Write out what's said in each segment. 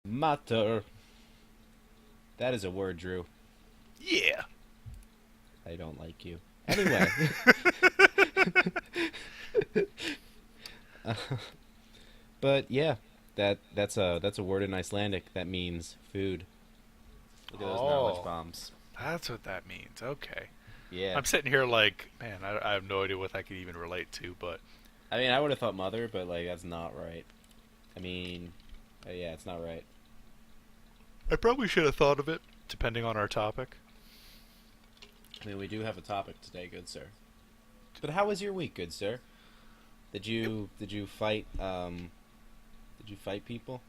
Matter. That is a word, Drew. Yeah. I don't like you. Anyway. But yeah, that's a word in Icelandic that means food. Look at those knowledge Oh, bombs. that's what that means. Okay. Yeah. I'm sitting here like, man, I have no idea what I could even relate to, but I mean, I would have thought mother, but like that's not right. I mean, yeah, it's not right. I probably should have thought of it, depending on our topic. I mean, we do have a topic today, good sir. But how was your week, good sir? Did you fight did you fight people?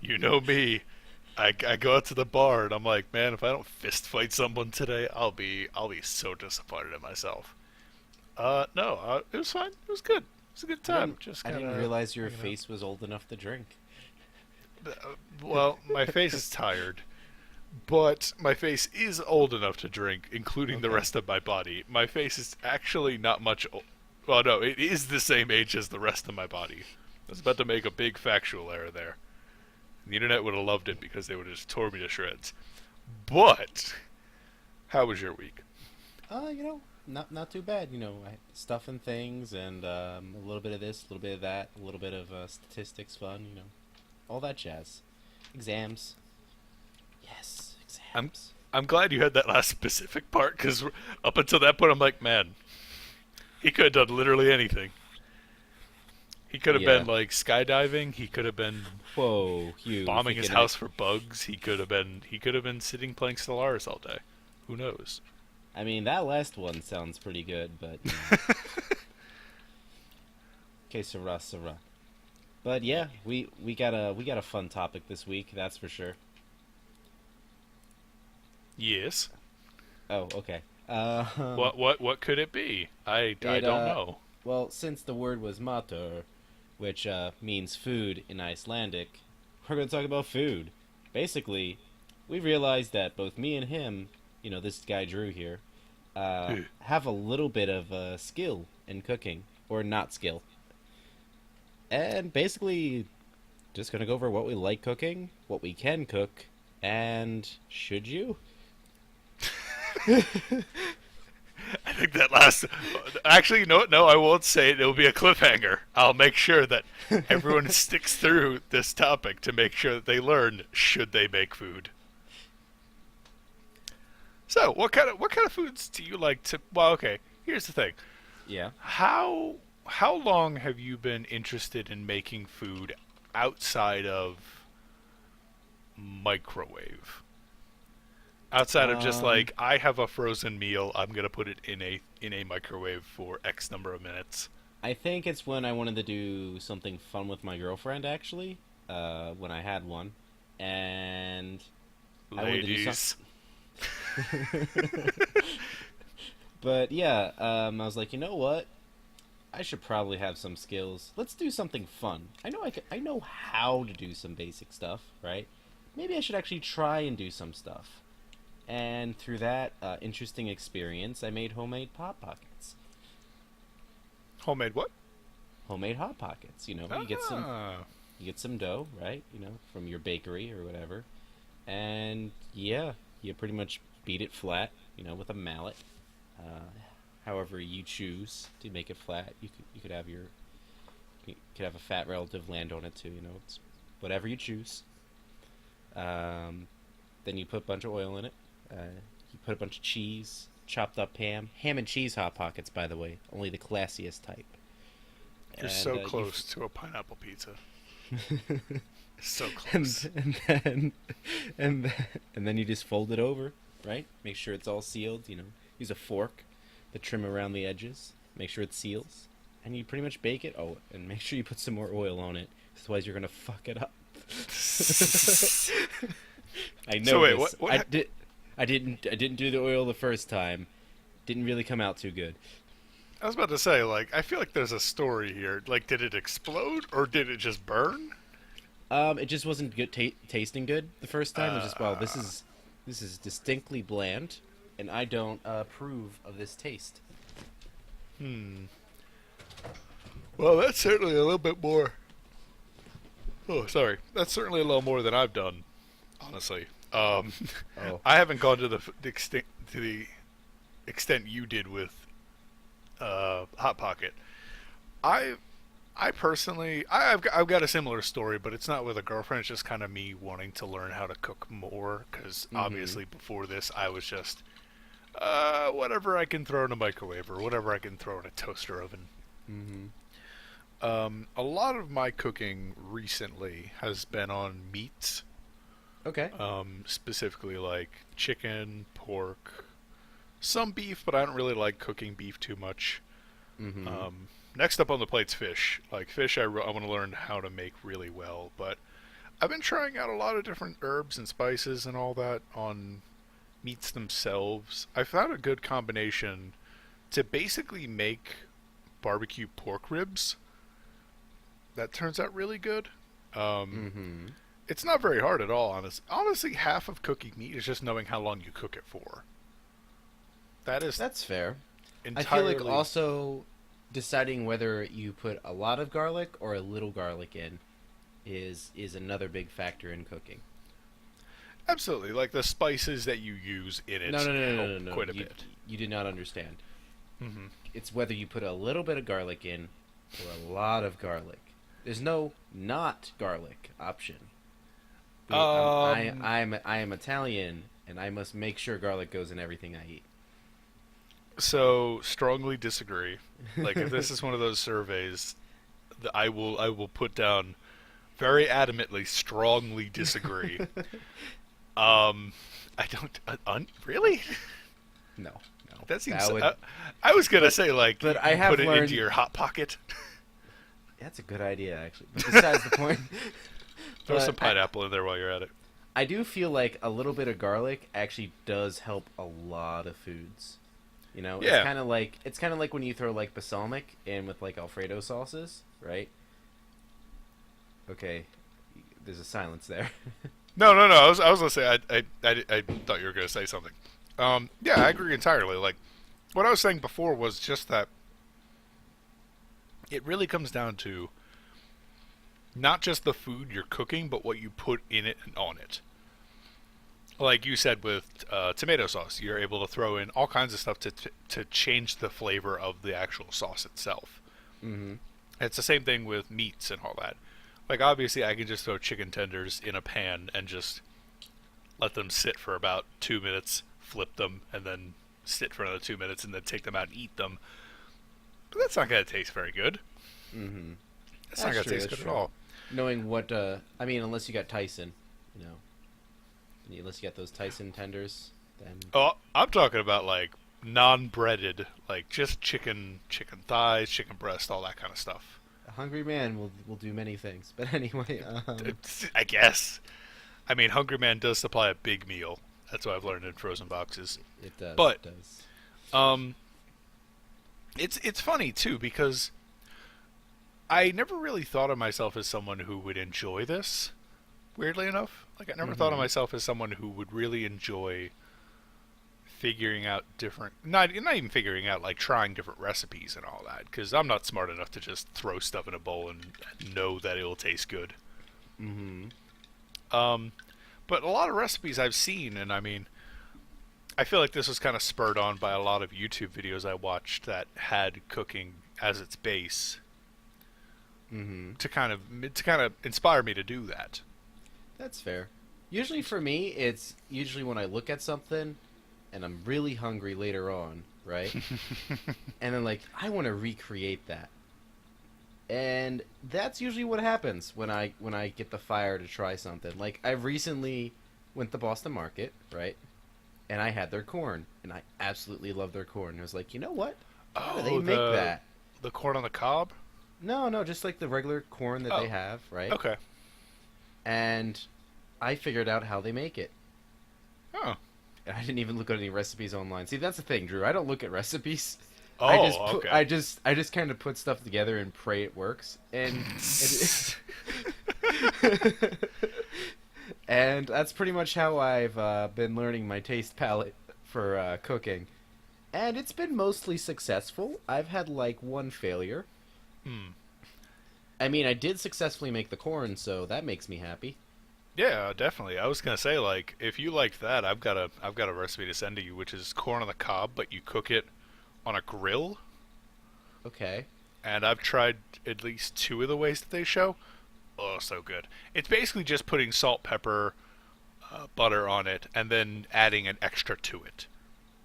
You know me. I go out to the bar and I'm like, man, if I don't fist fight someone today, I'll be so disappointed in myself. No, it was fine. It was good. It was a good I time. didn't Just I kind didn't of realize your hanging out. face was old enough to drink. Well, my face is tired, but my face is old enough to drink, including the Okay. rest of my body. My face is actually not much. Well, no, it is the same age as the rest of my body. I was about to make a big factual error there. The internet would have loved it because they would have just tore me to shreds. But how was your week? Not too bad. Stuffing things and a little bit of this, a little bit of that, a little bit of statistics fun. All that jazz. Exams. Yes, I'm exams. I'm glad you had that last specific part because up until that point, I'm like, man, he could have done literally anything. He could have Yeah. been like skydiving. He could have been Whoa, you bombing his thinking it? house for bugs. He could have been sitting playing Stellaris all day. Who knows? I mean, that last one sounds pretty good, but que sera, sera. But yeah, we got a fun topic this week. That's for sure. Yes. Oh, okay. What could it be? I it don't know. well, since the word was matur, which means food in Icelandic, we're going to talk about food. Basically, we realized that both me and him, this guy Drew here, have a little bit of skill in cooking, or not skill. And basically, just going to go over what we like cooking, what we can cook, and should you? I think that last. Actually, no, no, I won't say it. It'll be a cliffhanger. I'll make sure that everyone sticks through this topic to make sure that they learn should they make food. So, what kind of foods do you like to? Well, okay. Here's the thing. Yeah. How long have you been interested in making food outside of microwave? Outside of just Um, like I have a frozen meal, I'm gonna put it in a microwave for X number of minutes. I think it's when I wanted to do something fun with my girlfriend, actually, when I had one, and I wanted to do something. Ladies. But yeah, I was like, you know what? I should probably have some skills. Let's do something fun. I know how to do some basic stuff, right? Maybe I should actually try and do some stuff. And through that interesting experience, I made homemade pop pockets. Homemade what? Homemade hot pockets. Ah. You get some dough, right? From your bakery or whatever, and yeah, you pretty much beat it flat, with a mallet. Uh, However you choose to make it flat. You could have a fat relative land on it too. It's whatever you choose. Um, then you put a bunch of oil in it. You put a bunch of cheese, chopped up ham and cheese hot pockets, by the way, only the classiest type. You're And so you close to a pineapple pizza. So and close. then and then and then you just fold it over, right? Make sure it's all sealed. Use a fork to trim around the edges. Make sure it seals, and you pretty much bake it. Oh, and make sure you put some more oil on it, otherwise you're gonna fuck it up. I So know wait, this. what? What? I didn't do the oil the first time. Didn't really come out too good. I was about to say, like, I feel like there's a story here. Like, did it explode or did it just burn? It just wasn't good tasting good the first time. It was just, well, Uh, this is distinctly bland, and I don't approve of this taste. hmm. Well, that's certainly a little bit more Oh, sorry. That's certainly a little more than I've done, honestly. Um, Oh. I haven't gone to the extent you did with Hot Pocket. I I personally, I've got a similar story, but it's not with a girlfriend. It's just kind of me wanting to learn how to cook more, because Mm-hmm. obviously before this, I was just whatever I can throw in a microwave or whatever I can throw in a toaster oven. Mm-hmm. A lot of my cooking recently has been on meats, Okay. specifically like chicken, pork, some beef, but I don't really like cooking beef too much. Mm-hmm. Next up on the plate's fish. Like fish, I want to learn how to make really well, but I've been trying out a lot of different herbs and spices and all that on meats themselves. I found a good combination to basically make barbecue pork ribs. That turns out really good. Um, Mm-hmm. it's not very hard at all, honestly, half of cooking meat is just knowing how long you cook it for. That is That's fair. I feel like entirely also deciding whether you put a lot of garlic or a little garlic in is another big factor in cooking. absolutely like the spices that you use in No, it no, no, no, help no, no. quite a You bit. you did not understand. Hmm. It's whether you put a little bit of garlic in or a lot of garlic. There's no not garlic option. Um, I am Italian, and I must make sure garlic goes in everything I eat. so strongly disagree. Like if this is one of those surveys, I will put down very adamantly strongly disagree. Um, I don't really. No, no, That seems. that would. I was gonna But say like but I you have put it into learned your hot pocket. that's a good idea actually. But besides the point, Throw some but pineapple in there while you're at it. I do feel like a little bit of garlic actually does help a lot of foods. You know, Yeah. it's kind of like when you throw like balsamic in with like Alfredo sauces, right? Okay, there's a silence there. No, no, no. I was gonna say I thought you were gonna say something. Yeah, I agree entirely. Like what I was saying before was just that it really comes down to not just the food you're cooking, but what you put in it and on it. Like you said with tomato sauce, you're able to throw in all kinds of stuff to change the flavor of the actual sauce itself. Mm-hmm. It's the same thing with meats and all that. Like obviously, I can just throw chicken tenders in a pan and just let them sit for about 2 minutes, flip them, and then sit for another 2 minutes, and then take them out and eat them. But that's not gonna taste very good. Mm-hmm. That's not That's gonna true. taste That's good at true. all. Knowing what, I mean, unless you got Tyson, you know, unless you got those Tyson tenders, then Oh, I'm talking about like non-breaded, like just chicken thighs, chicken breast, all that kind of stuff. a hungry man will do many things. But anyway, I guess. I mean, Hungry Man does supply a big meal. That's what I've learned in frozen boxes. it does. But It does. um, it's funny too because I never really thought of myself as someone who would enjoy this. Weirdly enough, like I never thought of Mm-hmm. myself as someone who would really enjoy figuring out different, not even figuring out, like trying different recipes and all that. Because I'm not smart enough to just throw stuff in a bowl and know that it'll taste good. Mm-hmm. Um, but a lot of recipes I've seen, and I mean, I feel like this was kind of spurred on by a lot of YouTube videos I watched that had cooking as its base Mm-hmm. to kind of inspire me to do that. That's fair. Usually for me, it's usually when I look at something and I'm really hungry later on, right? And then like I want to recreate that. And that's usually what happens when I get the fire to try something. Like I recently went to Boston Market, right? And I had their corn, and I absolutely love their corn. I was like, you know what? How do they Oh, make the that? the corn on the cob. No, no, just like the regular corn that Oh, they have, right? okay. And I figured out how they make it. Oh, And I didn't even look at any recipes online. See, that's the thing, Drew. I don't look at recipes. okay. I just kind of put stuff together and pray it works. And and that's pretty much how I've been learning my taste palette for cooking. And it's been mostly successful. I've had like one failure. Hmm. I mean, I did successfully make the corn, so that makes me happy. Yeah, definitely. I was gonna say like if you liked that, I've got a recipe to send to you, which is corn on the cob, but you cook it on a grill. Okay. And I've tried at least two of the ways that they show. Oh, so good. It's basically just putting salt, pepper, butter on it, and then adding an extra to it.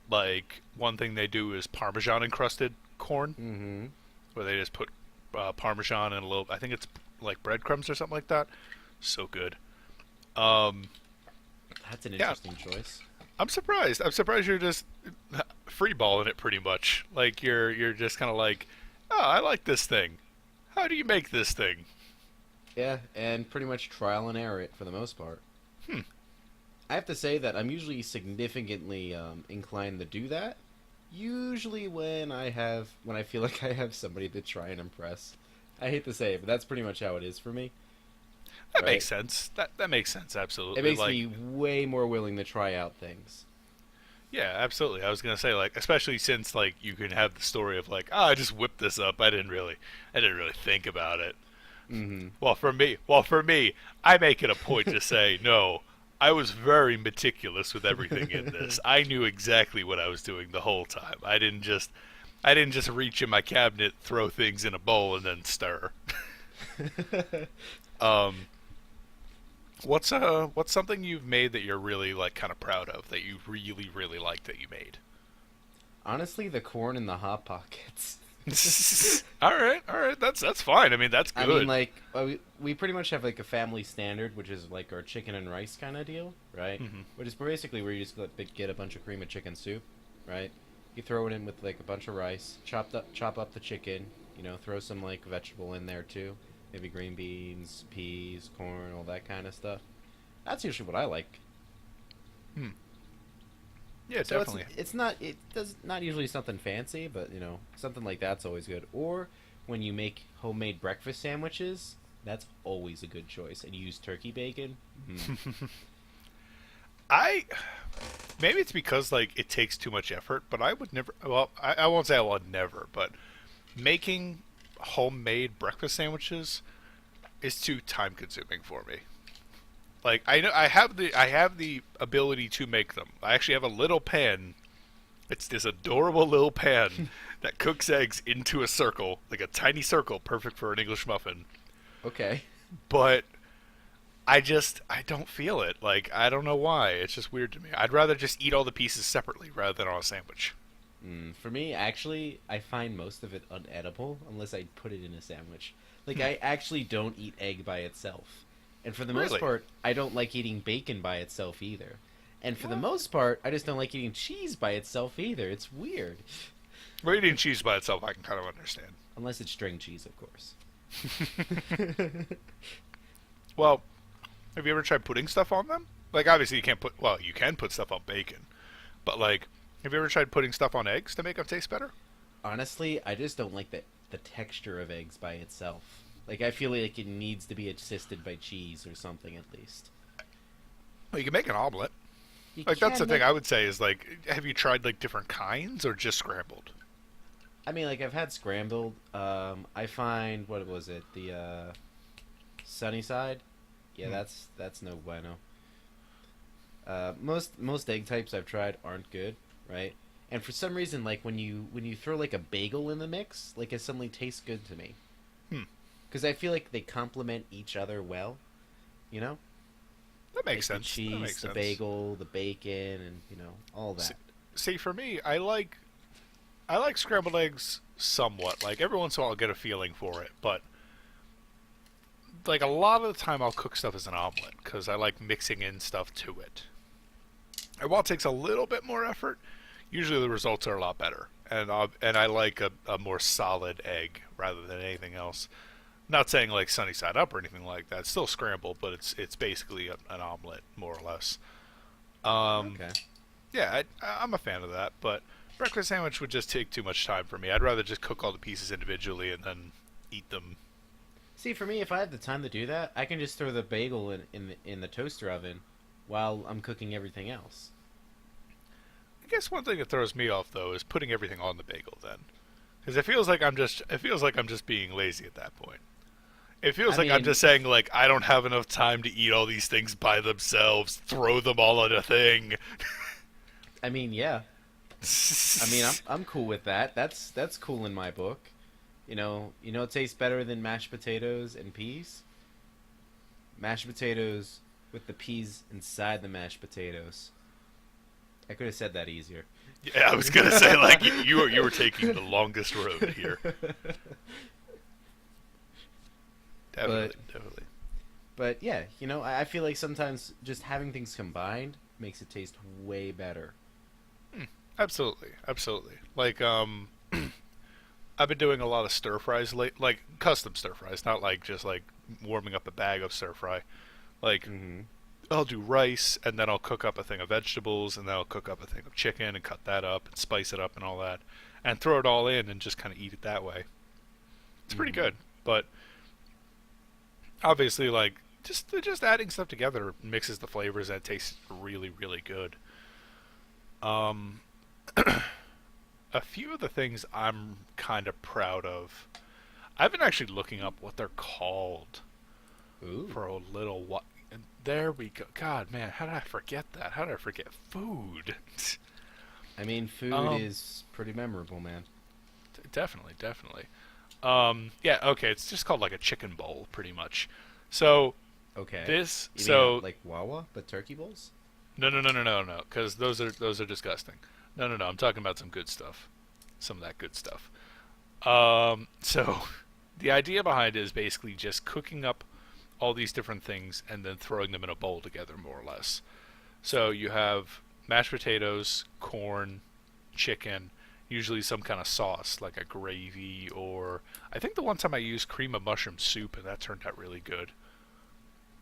Like one thing they do is Parmesan encrusted corn, Mm-hmm. where they just put Parmesan and a little. I think it's like breadcrumbs or something like that. So good. Um, That's an yeah, interesting choice. I'm surprised. I'm surprised you're just freeballing it pretty much. Like you're just kind of like, oh, I like this thing. How do you make this thing? Yeah, and pretty much trial and error it for the most part. Hmm. I have to say that I'm usually significantly inclined to do that. Usually when I feel like I have somebody to try and impress. I hate to say it, but that's pretty much how it is for me. That Right? makes sense. That makes sense. It Absolutely. makes Like, me way more willing to try out things. yeah, absolutely. I was gonna say like, especially since like you can have the story of like, oh, I just whipped this up. I didn't really think about it. Mm-hmm. Well, for me, I make it a point to say no. I was very meticulous with everything in this. I knew exactly what I was doing the whole time. I didn't just reach in my cabinet, throw things in a bowl, and then stir. Um, what's something you've made that you're really like kind of proud of that you really really like that you made? Honestly, the corn in the hot pockets. All right, that's fine. I mean, that's I mean, good. like we pretty much have like a family standard, which is like our chicken and rice kind of deal, right? Hmm. Which is basically where you just get a bunch of cream of chicken soup, right? You throw it in with like a bunch of rice, chop up the chicken, throw some like vegetable in there too, maybe green beans, peas, corn, all that kind of stuff. That's usually what I like. Hmm. Yeah, So it's definitely. it's not it does not usually something fancy, but something like that's always good. Or when you make homemade breakfast sandwiches, that's always a good choice. And you use turkey bacon. Mm. I maybe it's because like it takes too much effort, but I would never. Well, I won't say I would never, but making homemade breakfast sandwiches is too time consuming for me. Like I know I have the ability to make them. I actually have a little pan. It's this adorable little pan that cooks eggs into a circle, like a tiny circle, perfect for an English muffin. Okay. But I don't feel it. Like I don't know why. It's just weird to me. I'd rather just eat all the pieces separately rather than on a sandwich. For me, actually, I find most of it unedible unless I put it in a sandwich. Like I actually don't eat egg by itself. And for the most Really? part, I don't like eating bacon by itself either. And for the What? most part, I just don't like eating cheese by itself either. It's weird. Well, eating cheese by itself, I can kind of understand. Unless it's string cheese, of course. Well, have you ever tried putting stuff on them? Like, obviously, you can't put. Well, you can put stuff on bacon, but like, have you ever tried putting stuff on eggs to make them taste better? Honestly, I just don't like the texture of eggs by itself. Like I feel like it needs to be assisted by cheese or something at least. Well, you can make an omelet. You Like, that's the can thing make. I would say is like, have you tried like different kinds or just scrambled? I mean, like I've had scrambled. I find what was it? The sunny side. Yeah, Hmm. that's no bueno. Most egg types I've tried aren't good, right? And for some reason, like when you throw like a bagel in the mix, like it suddenly tastes good to me. Hmm. Because I feel like they complement each other well, you know? That Like makes the sense. That cheese, makes the sense. bagel, the bacon, and all See, that. see, for me, I like scrambled eggs somewhat. Like every once in a while, I'll get a feeling for it, but like a lot of the time, I'll cook stuff as an omelet because I like mixing in stuff to it. And while it takes a little bit more effort, usually the results are a lot better. And I like a more solid egg rather than anything else. Not saying like sunny side up or anything like that. It's still scrambled, but it's basically an omelet more or less. Um, Okay. yeah, I'm a fan of that, but breakfast sandwich would just take too much time for me. I'd rather just cook all the pieces individually and then eat them. See, for me, if I have the time to do that, I can just throw the bagel in the toaster oven while I'm cooking everything else. I guess one thing that throws me off though is putting everything on the bagel then, because it feels like I'm just being lazy at that point. It feels I like I'm mean, just saying, like, I don't have enough time to eat all these things by themselves. Throw them all on a thing. yeah. I mean, I'm cool with that. That's cool in my book. It tastes better than mashed potatoes and peas. Mashed potatoes with the peas inside the mashed potatoes. I could have said that easier. Yeah, I was gonna say, like, you were taking the longest road here. but Definitely, definitely. but yeah, I feel like sometimes just having things combined makes it taste way better. Absolutely, absolutely. Like, I've been doing a lot of stir fries late, like custom stir fries, not like just like warming up a bag of stir fry. Like, Mm-hmm. I'll do rice, and then I'll cook up a thing of vegetables, and then I'll cook up a thing of chicken, and cut that up, and spice it up, and all that, and throw it all in, and just kind of eat it that way. It's pretty Mm-hmm. good, but obviously, like, just adding stuff together mixes the flavors, and it tastes really, really good. Um, a few of the things I'm kind of proud of. I've been actually looking up what they're called Ooh. for a little while. And there we go. God, man, how did I forget that? How did I forget food? I mean, food um, is pretty memorable, man. definitely, definitely. Yeah, okay, it's just called like a chicken bowl, pretty much. So Okay. this, You mean so like Wawa, but turkey bowls? no, no, no, no, no, no, because those are disgusting. No, no, no. I'm talking about some good stuff, some of that good stuff. So the idea behind it is basically just cooking up all these different things and then throwing them in a bowl together, more or less. So you have mashed potatoes, corn, chicken, usually some kind of sauce like a gravy, or I think the one time I used cream of mushroom soup and that turned out really good.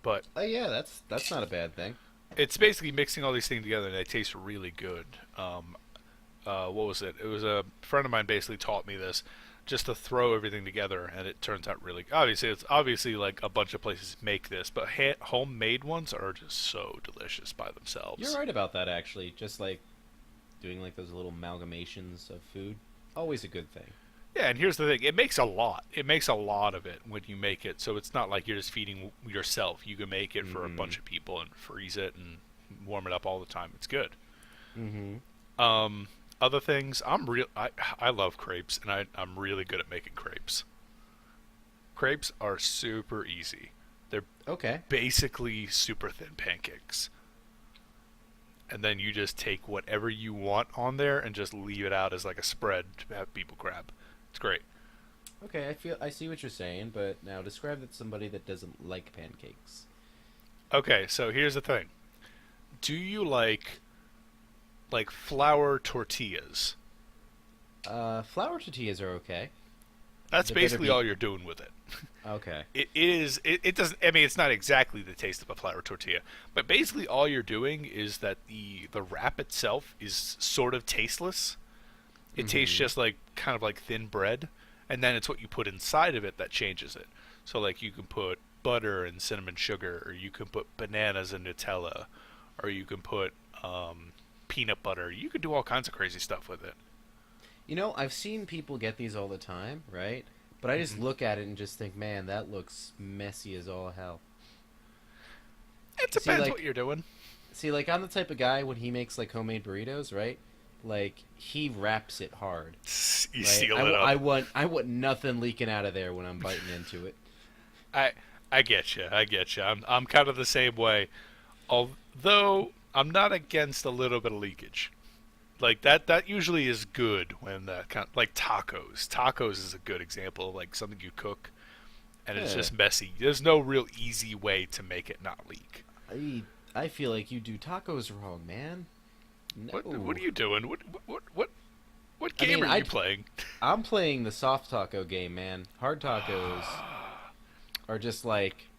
But Oh yeah, that's not a bad thing. it's basically mixing all these things together and they taste really good. What was it? It was a friend of mine basically taught me this, just to throw everything together, and it turns out really. Obviously, it's obviously like a bunch of places make this, but homemade ones are just so delicious by You're themselves. right about that actually. Just like doing like those little amalgamations of food, always a good thing. Yeah, and here's the thing: it makes a lot. It makes a lot of it when you make it, so it's not like you're just feeding yourself. You can make it for a Mm-hmm. bunch of people and freeze it and warm it up all the time. It's good. Mm-hmm. Um, other things, I love crepes, and I'm really good at making crepes. Crepes are super easy. They're Okay. basically super thin pancakes. And then you just take whatever you want on there and just leave it out as like a spread to have people grab. It's great. Okay, I see what you're saying, but now describe that to somebody that doesn't like pancakes. Okay, so here's the thing. Do you like flour tortillas? Flour tortillas are okay. That's They better basically be all you're doing with it. okay. It doesn't, I mean, it's not exactly the taste of a flour tortilla, but basically all you're doing is that the wrap itself is sort of tasteless. It tastes Mm-hmm. just like kind of like thin bread, and then it's what you put inside of it that changes it. So like you can put butter and cinnamon sugar, or you can put bananas and Nutella, or you can put peanut butter. You can do all kinds of crazy stuff with it. I've seen people get these all the time, right? But I just Hmm. look at it and just think, man, that looks messy as all hell. It See, depends what like, you're doing. I'm the type of guy when he makes like homemade burritos, right? Like he wraps it hard, You right? seal it up. I want nothing leaking out of there when I'm biting into it. I I get you. I get you. I'm kind of the same way. Although I'm not against a little bit of leakage. Like that usually is good when kind of, like tacos. Tacos is a good example of like something you cook and it's Yeah, just messy. There's no real easy way to make it not leak. I I feel like you do tacos wrong, man. What are No, you doing? What I game mean are you playing? I'm playing the soft taco game, man. Hard tacos are just like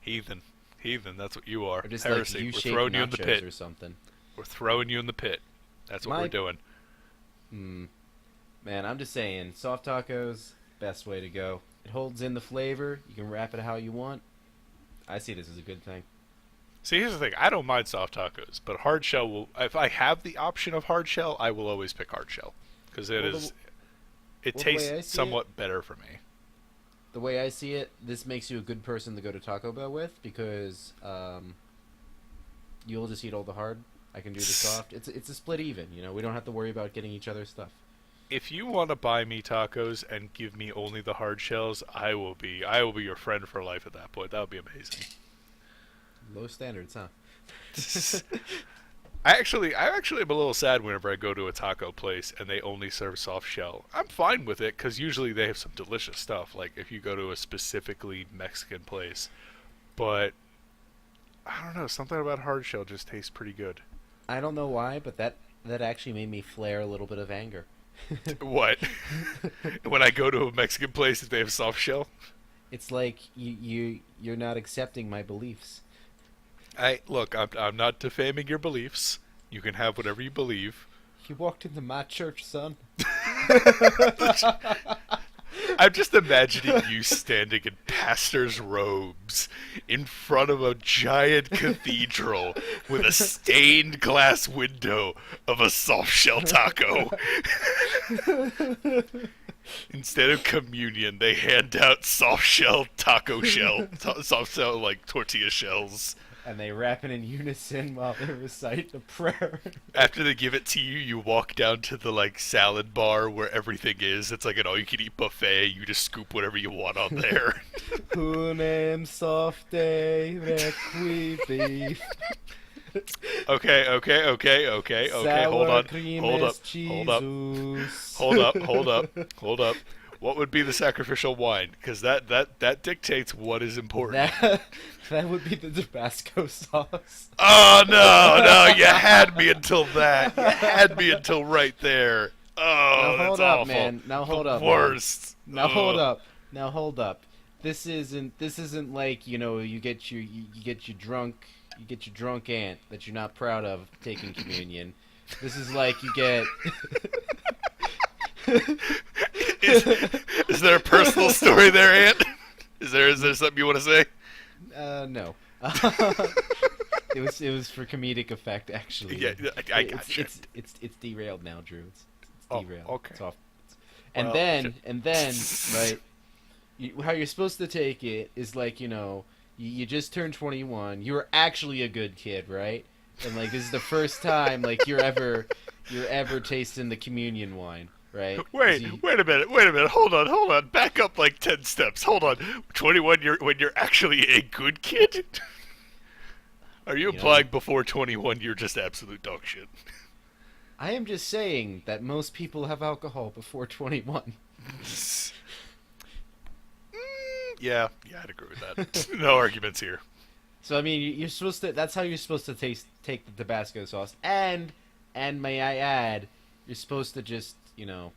Heathen. Heathen, that's what you are. Heresy. We're U-shaped throwing you in the nachos pit. or something. We're throwing you in the pit. That's what we're My doing. hmm, man, I'm just saying, soft tacos, best way to go. It holds in the flavor. You can wrap it how you want. I see this as a good thing. See, here's the thing. I don't mind soft tacos, but hard shell will. If I have the option of hard shell, I will always pick hard shell because Well, the it well the way tastes I see it, somewhat better for me. the way I see it, this makes you a good person to go to Taco Bell with because you'll just eat all the hard. I can do the soft. It's a split even. You know, we don't have to worry about getting each other's stuff. If you want to buy me tacos and give me only the hard shells, I will be your friend for life at that point. That would be amazing. Low standards, huh? I actually am a little sad whenever I go to a taco place and they only serve soft shell. I'm fine with it because usually they have some delicious stuff. Like if you go to a specifically Mexican place, but I don't know, something about hard shell just tastes pretty good. I don't know why, but that actually made me flare a little bit of anger. What? When I go to a Mexican place, if they have soft shell, It's like you're not accepting my beliefs. I'm not defaming your beliefs. You can have whatever you believe. You walked into my church, son. I'm just imagining you standing in pastor's robes in front of a giant cathedral with a stained glass window of a soft shell taco. Instead of communion, they hand out soft shell taco shell, soft shell like tortilla shells. And they rap it in unison while they recite the prayer. After they give it to you, you walk down to the like salad bar where everything is. It's like an all-you-can-eat buffet. You just scoop whatever you want on there. Punem softe requivi. Okay. Hold on. Hold up. What would be the sacrificial wine? Because that dictates what is important. That would be the Tabasco sauce. Oh no! You had me until that. You had me until right there. Oh, Now hold that's up, awful. man. Now hold The up. worst. Now hold up. Now hold up. This isn't like, you know, you get your drunk aunt that you're not proud of taking communion. This is like you get Is there a personal story there, Aunt? Is there something you want to say? No. It was for comedic effect, actually. Yeah, I gotcha. It's derailed now, Drew. It's derailed. Okay. It's off. And Well, then right, how you're supposed to take it is like, you know, you just turned 21. You were actually a good kid, right? And like this is the first time like you're ever tasting the communion wine, right? Wait a minute. Hold on. Back up like 10 steps. Hold on. 21, when you're actually a good kid? Are you implying before 21 you're just absolute dog shit? I am just saying that most people have alcohol before 21. Yeah, I'd agree with that. No arguments here. So I mean, you're supposed to. That's how you're supposed to take the Tabasco sauce, and may I add, you're supposed to just, you know.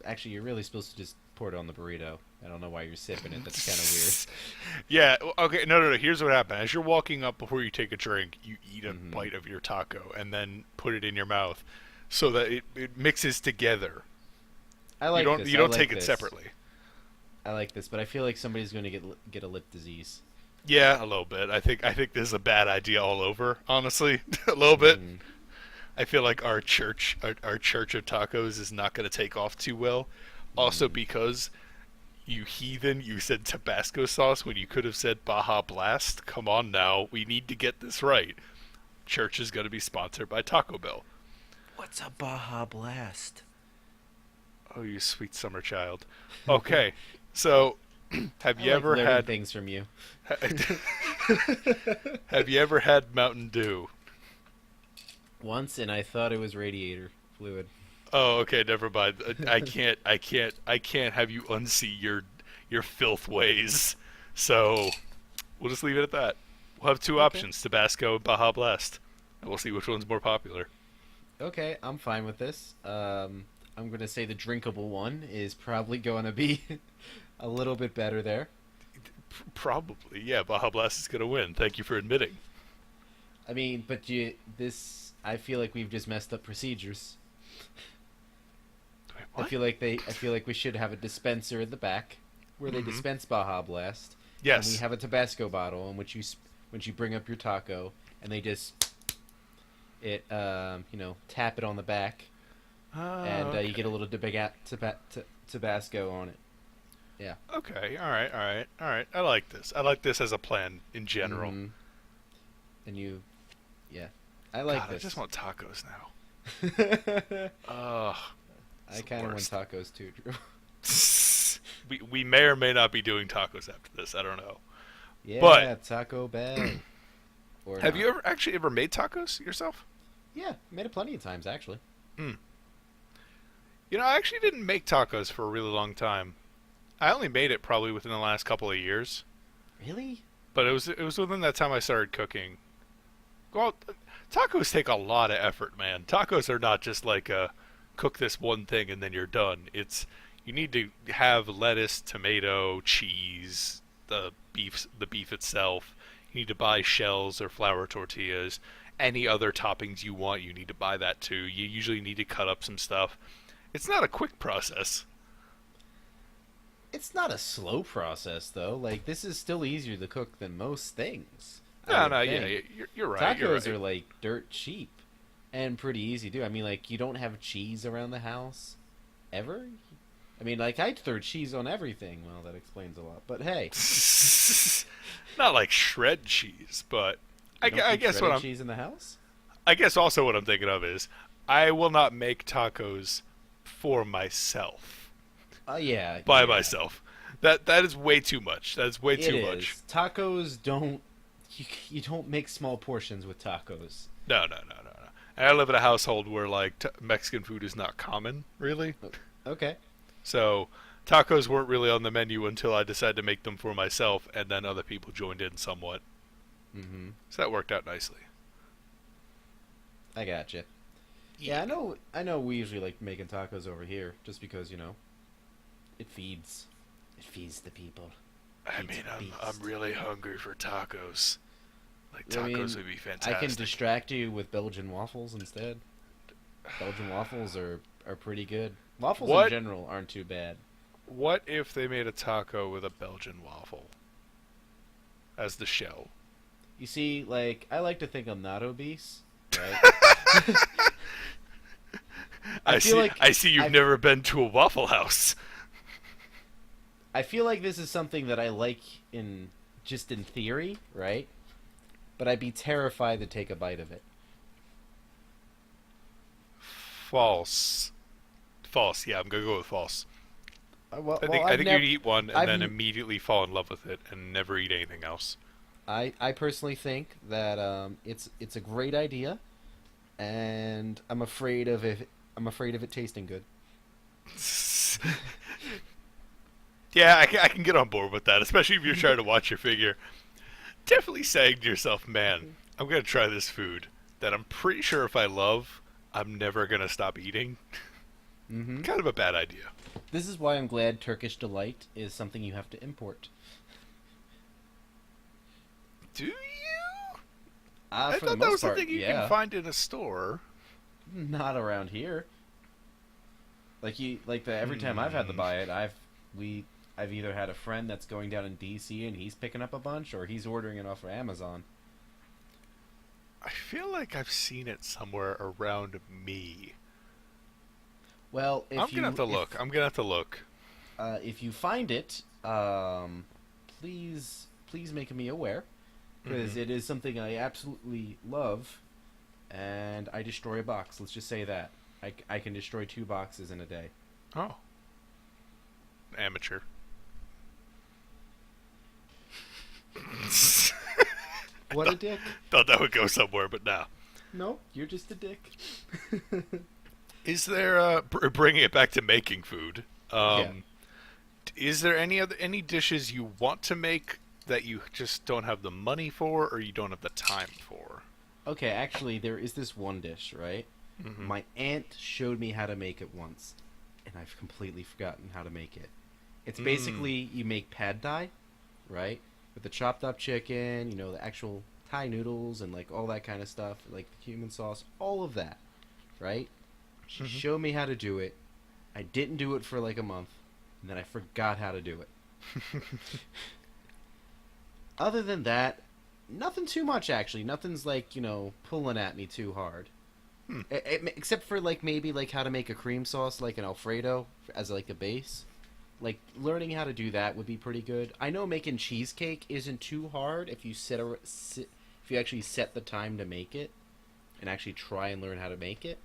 Actually, you're really supposed to just pour it on the burrito. I don't know why you're sipping it. That's kind of weird. Yeah. Okay. No. Here's what happened. As you're walking up before you take a drink, you eat a bite of your taco and then put it in your mouth, so that it mixes together. I like you this. You don't I like take this. it separately. I like this, but I feel like somebody's going to get a lip disease. Yeah, a little bit. I think this is a bad idea all over. Honestly, a little bit. I feel like our church of tacos is not going to take off too well. Also because you heathen, you said Tabasco sauce when you could have said Baja Blast. Come on now, we need to get this right. Church is going to be sponsored by Taco Bell. What's a Baja Blast? Oh, you sweet summer child. Okay, so have you I like ever learning had things from you? Have you ever had Mountain Dew? Once, and I thought it was radiator fluid. Oh, okay, never mind. I can't have you unsee your filth ways. So we'll just leave it at that. We'll have two options: Tabasco and Baja Blast, and we'll see which one's more popular. Okay, I'm fine with this. I'm gonna say the drinkable one is probably going to be a little bit better there. Probably, yeah. Baja Blast is gonna win. Thank you for admitting. I mean, but I feel like we've just messed up procedures. Wait, what? I feel like we should have a dispenser in the back where they dispense Baja Blast. Yes. And we have a Tabasco bottle in which you bring up your taco and they just tap it on the back, and Okay. you get a little Tabasco on it. Yeah. Okay, all right, all right, all right. I like this. I like this as a plan in general. Mm-hmm. And you, yeah, I like God, I just this. want tacos now. I Ugh, it's the kind of want worst. tacos too, Drew. We may or may not be doing tacos after this. I don't know. But Yeah, Taco Bell or have not? you ever made tacos yourself? Yeah, made it plenty of times actually. Hmm. You know, I actually didn't make tacos for a really long time. I only made it probably within the last couple of years. Really? But it was within that time I started cooking. Well, tacos take a lot of effort, man. Tacos are not just like a cook this one thing and then you're done. It's you need to have lettuce, tomato, cheese, the beef itself. You need to buy shells or flour tortillas. Any other toppings you want, you need to buy that too. You usually need to cut up some stuff. It's not a quick process. It's not a slow process though. Like this is still easier to cook than most things. I No, would no, yeah, think. you're right. You're Tacos right. are like dirt cheap and pretty easy to do. I mean, like you don't have cheese around the house ever. I mean, like I'd throw cheese on everything. Well, that explains a lot. But hey, Not like shred cheese, but you don't I keep guess what shredded I'm. cheese in the house? I guess also what I'm thinking of is I will not make tacos for myself Yeah, by yeah. myself. That is way too much. That is way It too much. is. Tacos don't. You don't make small portions with tacos. No, no, no, no, no. And I live in a household where like Mexican food is not common, really. Okay. So tacos weren't really on the menu until I decided to make them for myself, and then other people joined in somewhat. Mm-hmm. So that worked out nicely. I gotcha. Yeah, Yeah. I know. I know. We usually like making tacos over here, just because it feeds. It feeds the people. I Feeds mean, the I'm beast. really hungry for tacos. Like I tacos mean, would be I can fantastic. distract you with Belgian waffles instead. Belgian waffles are pretty good. Waffles in What general aren't too bad. what if they made a taco with a Belgian waffle as the shell? You see, like I like to think I'm not obese, right? I I feel see. like I see. You've I never been to a Waffle House. I feel like this is something that I like in just in theory, right? But I'd be terrified to take a bite of it. False. False. Yeah, I'm gonna go with false. Well, I well, think I I've think you'd never, eat one and I've, then immediately fall in love with it and never eat anything else. I personally think that it's a great idea, and I'm afraid of it. I'm afraid of it tasting good. Yeah, I can get on board with that, especially if you're trying to watch your figure. Definitely saying to yourself, man, I'm gonna try this food that I'm pretty sure if I love, I'm never gonna stop eating. Mm-hmm. Kind of a bad idea. This is why I'm glad Turkish delight is something you have to import. Do you? I For the thought that most was part, something you can yeah. find in a store. Not around here. Every time I've had to Hmm. buy it, I've either had a friend that's going down in DC and he's picking up a bunch, or he's ordering it off of Amazon. I feel like I've seen it somewhere around me. Well, I'm gonna have to look. I'm gonna have to look. if you find it, please make me aware, because Hmm. it is something I absolutely love, and I destroy a box. Let's just say that I can destroy 2 boxes in a day. Oh, amateur. What a dick! Thought that would go somewhere, but no. No, you're just a dick. Is there bringing it back to making food? Yeah. Is there any dishes you want to make that you just don't have the money for, or you don't have the time for? Okay, actually, there is this one dish, right? Hmm. My aunt showed me how to make it once, and I've completely forgotten how to make it. It's Mm. basically you make pad thai, right? With the chopped up chicken, the actual Thai noodles and like all that kind of stuff, like the cumin sauce, all of that, right? She Hmm. showed me how to do it. I didn't do it for like a month, and then I forgot how to do it. Other than that, nothing too much actually. Nothing's like, pulling at me too hard. Hmm. Except for like maybe like how to make a cream sauce like an Alfredo as like a base. Like learning how to do that would be pretty good. I know making cheesecake isn't too hard if you if you actually set the time to make it and actually try and learn how to make it.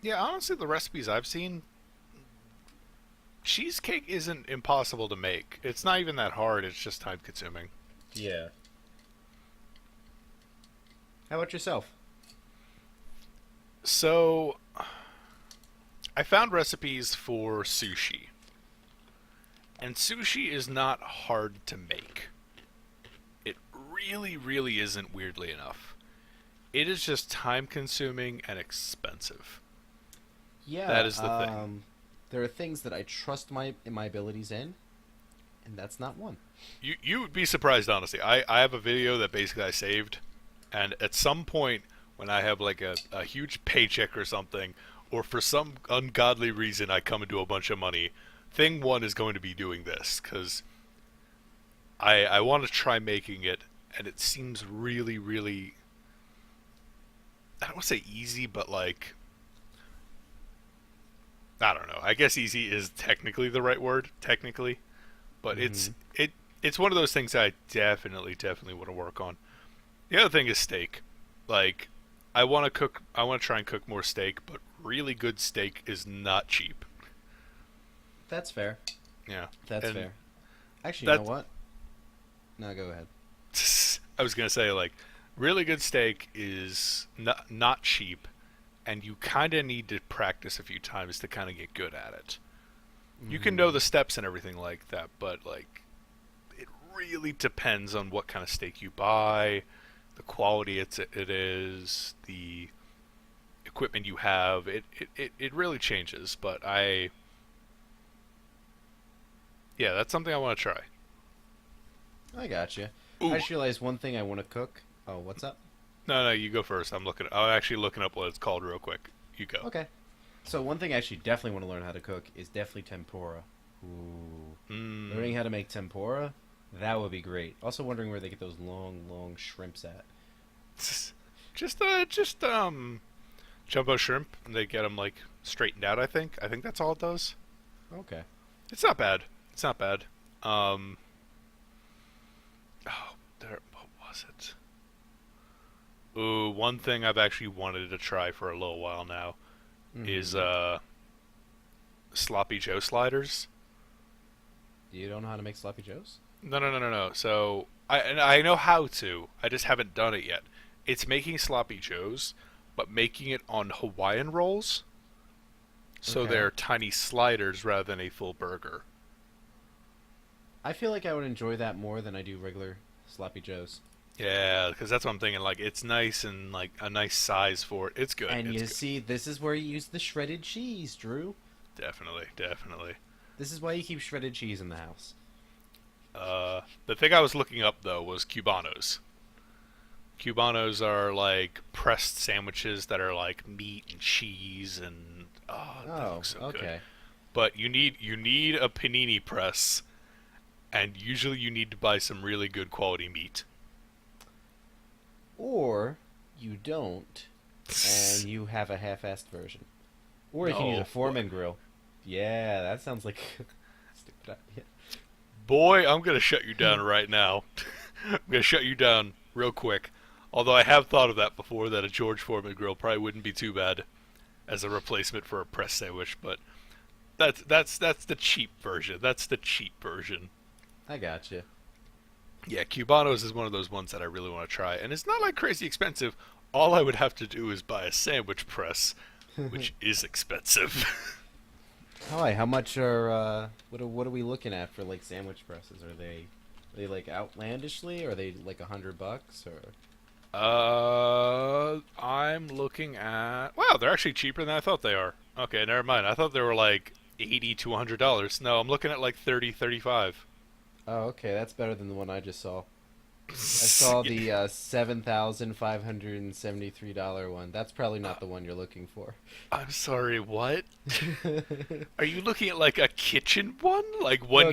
Yeah, honestly, the recipes I've seen, cheesecake isn't impossible to make. It's not even that hard. It's just time consuming. Yeah. How about yourself? So, I found recipes for sushi. And sushi is not hard to make. It really, really isn't, weirdly enough. It is just time consuming and expensive. Yeah, That is the thing. there are things that I trust my abilities in, and that's not one. You would be surprised, honestly. I have a video that basically I saved, and at some point when I have like a huge paycheck or something, or for some ungodly reason I come into a bunch of money, thing one is going to be doing this, because I want to try making it, and it seems really, really, I don't want to say easy, but like, I don't know. I guess easy is technically the right word, technically, but Hmm. it's one of those things I definitely want to work on. The other thing is steak. Like, I want to try and cook more steak, but really good steak is not cheap. That's fair. Yeah. That's And fair. Actually, you know that what? No, go ahead. I was going to say, like, really good steak is not cheap, and you kind of need to practice a few times to kind of get good at it. You can know Hmm. the steps and everything like that, but like it really depends on what kind of steak you buy, the quality it is, the equipment you have. It really changes, but yeah, that's something I want to try. I got you. I Ooh, just realized one thing I want to cook. Oh, what's up? no, you go first. I'm actually looking up what it's called real quick. You go. Okay. So one thing I actually definitely want to learn how to cook is definitely tempura. Ooh. Mm. Learning how to make tempura, that would be great. Also wondering where they get those long, long shrimps at. Just jumbo shrimp. And they get them like straightened out. I think that's all it does. Okay. It's not bad. It's not bad. Um, oh, there. What was it? Ooh, one thing I've actually wanted to try for a little while now is Mm-hmm. sloppy Joe sliders. You don't know how to make sloppy joes? No. So I know how to. I just haven't done it yet. It's making sloppy joes, but making it on Hawaiian rolls, so Okay. they're tiny sliders rather than a full burger. I feel like I would enjoy that more than I do regular sloppy joes. Yeah, because that's what I'm thinking. Like, it's nice and like a nice size for it. It's good. And It's you good. see, this is where you use the shredded cheese, Drew. Definitely. This is why you keep shredded cheese in the house. The thing I was looking up though was cubanos. Cubanos are like pressed sandwiches that are like meat and cheese and that Oh, looks so good. okay. But you need a panini press, and usually you need to buy some really good quality meat. Or you don't, and you have a half-assed version. Or you can use a No, Foreman grill. Yeah, that sounds like a stupid idea. boy, I'm gonna shut you down right now. I'm gonna shut you down real quick. Although I have thought of that before, that a George Foreman grill probably wouldn't be too bad as a replacement for a press sandwich, but that's the cheap version. That's the cheap version. I gotcha. Yeah, Cubanos is one of those ones that I really want to try, and it's not like crazy expensive. All I would have to do is buy a sandwich press, which is expensive. Hi, how much are what are we looking at for like sandwich presses? Are they like outlandishly? Or are they like $100 or? I'm looking at. Wow, they're actually cheaper than I thought they are. Okay, never mind. I thought they were like $80 to $100. No, I'm looking at like 30, 35. Oh, okay, that's better than the one I just saw. I saw Yeah. the $7,573 one. That's probably not the one you're looking for. I'm sorry, what? Are you looking at like a kitchen one? Like one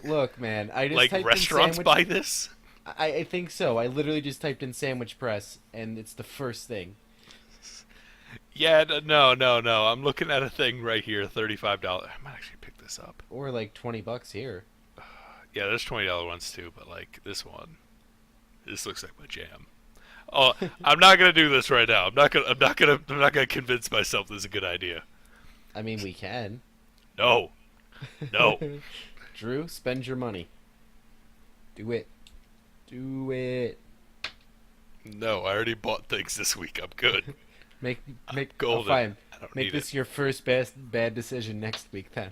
Look, man. I just like typed in restaurants sandwich. buy this? I think so. I literally just typed in sandwich press, and it's the first thing. Yeah, no. I'm looking at a thing right here, $35. I might actually pick this this up. Or like $20 here. Yeah, there's $20 ones too, but like this one, this looks like my jam. Oh, I'm not gonna do this right now. I'm not gonna convince myself this is a good idea. I mean, we can. No, no. Drew, spend your money. Do it. Do it. No, I already bought things this week. I'm good. Make golden. fine. I don't Make need this it. your first bad decision next week then.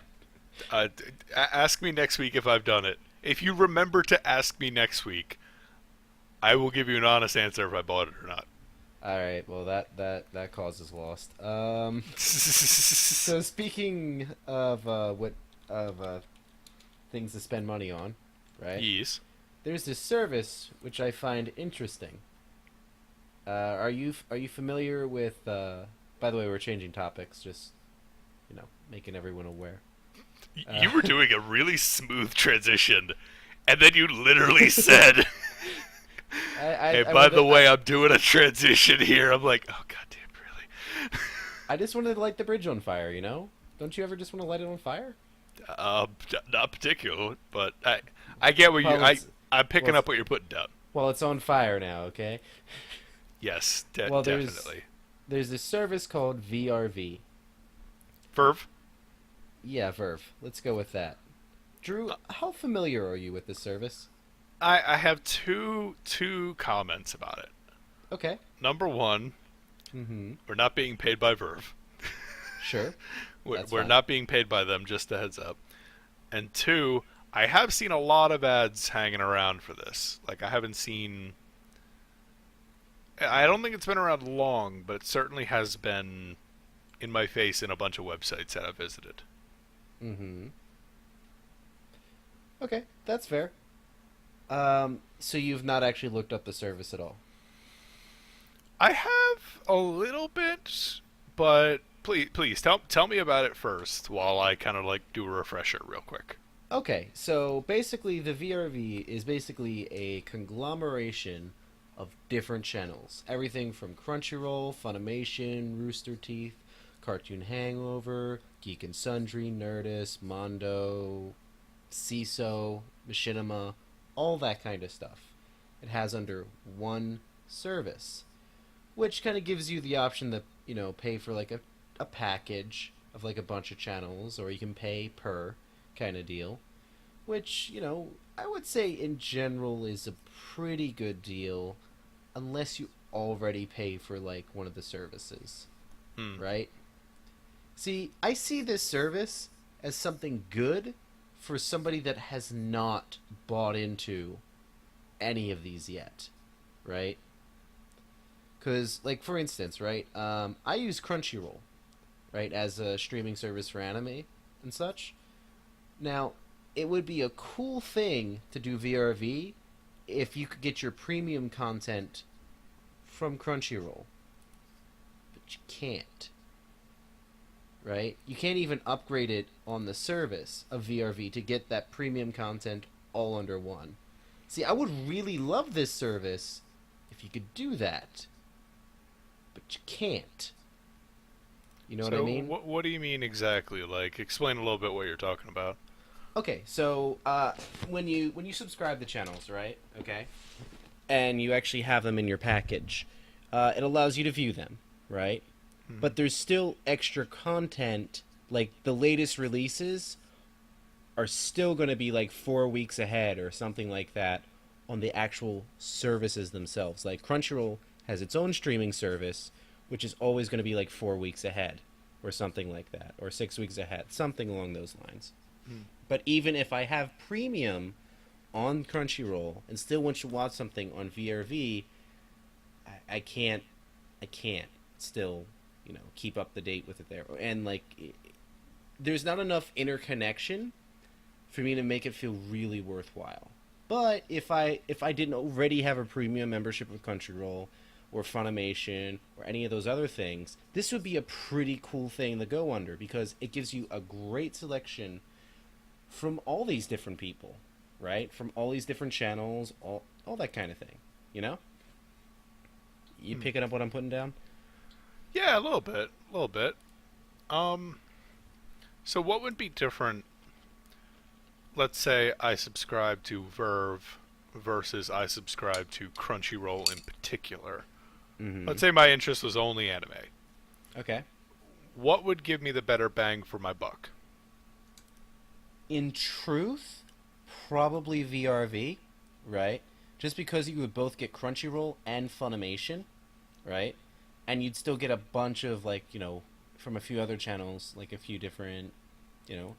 Ask me next week if I've done it. If you remember to ask me next week, I will give you an honest answer if I bought it or not. All right. Well, that cause is lost. So speaking of things to spend money on, right? Yes. There's this service which I find interesting. Are you familiar with? By the way, we're changing topics, just making everyone aware. You were doing a really smooth transition, and then you literally said, "Hey, by the way, I'm doing a transition here." I'm like, "Oh goddamn, really?" I just wanted to light the bridge on fire. Don't you ever just want to light it on fire? Not particular, but I get what Well, I'm picking up what you're putting down. Well, it's on fire now. Okay. Yes, Well, definitely. There's this service called VRV. Verve? Yeah, Verve. Let's go with that. Drew, how familiar are you with this service? I have two comments about it. Okay. Number one, we're not being paid by Verve. Sure. We're fine. not being paid by them, just a heads up. And two, I have seen a lot of ads hanging around for this. Like, I haven't seen... I don't think it's been around long, but it certainly has been in my face in a bunch of websites that I've visited. Okay, that's fair. So you've not actually looked up the service at all? I have a little bit, but please tell me about it first while I kind of like do a refresher real quick. Okay, so basically the VRV is basically a conglomeration of different channels. Everything from Crunchyroll, Funimation, Rooster Teeth, Cartoon Hangover, Geek and Sundry, Nerdist, Mondo, CISO, Machinima, all that kind of stuff. It has under one service, which kind of gives you the option to, pay for like a package of like a bunch of channels, or you can pay per kind of deal, which, I would say in general is a pretty good deal unless you already pay for like one of the services, right? See, I see this service as something good for somebody that has not bought into any of these yet, right? Because, like, for instance, right, I use Crunchyroll, right, as a streaming service for anime and such. Now, it would be a cool thing to do VRV if you could get your premium content from Crunchyroll. But you can't. Right? You can't even upgrade it on the service of VRV to get that premium content all under one. See, I would really love this service if you could do that. But you can't. You know what I mean? What do you mean exactly? Like, explain a little bit what you're talking about. Okay, so when you subscribe to channels, right? Okay, and you actually have them in your package, it allows you to view them, right? But there's still extra content, like the latest releases are still going to be like 4 weeks ahead or something like that on the actual services themselves. Like Crunchyroll has its own streaming service, which is always going to be like 4 weeks ahead or something like that, or 6 weeks ahead, something along those lines. But even if I have premium on Crunchyroll and still want to watch something on VRV, I can't still, keep up to date with it there. And like, there's not enough interconnection for me to make it feel really worthwhile. But if I didn't already have a premium membership with Crunchyroll or Funimation or any of those other things, this would be a pretty cool thing to go under because it gives you a great selection from all these different people, right? From all these different channels, all that kind of thing, You picking up what I'm putting down? Yeah, a little bit. So what would be different let's say I subscribe to Verve versus I subscribe to Crunchyroll in particular. Mm-hmm. Let's say my interest was only anime. Okay. What would give me the better bang for my buck? In truth, probably VRV, right? Just because you would both get Crunchyroll and Funimation, right? And you'd still get a bunch of, like, from a few other channels, like a few different,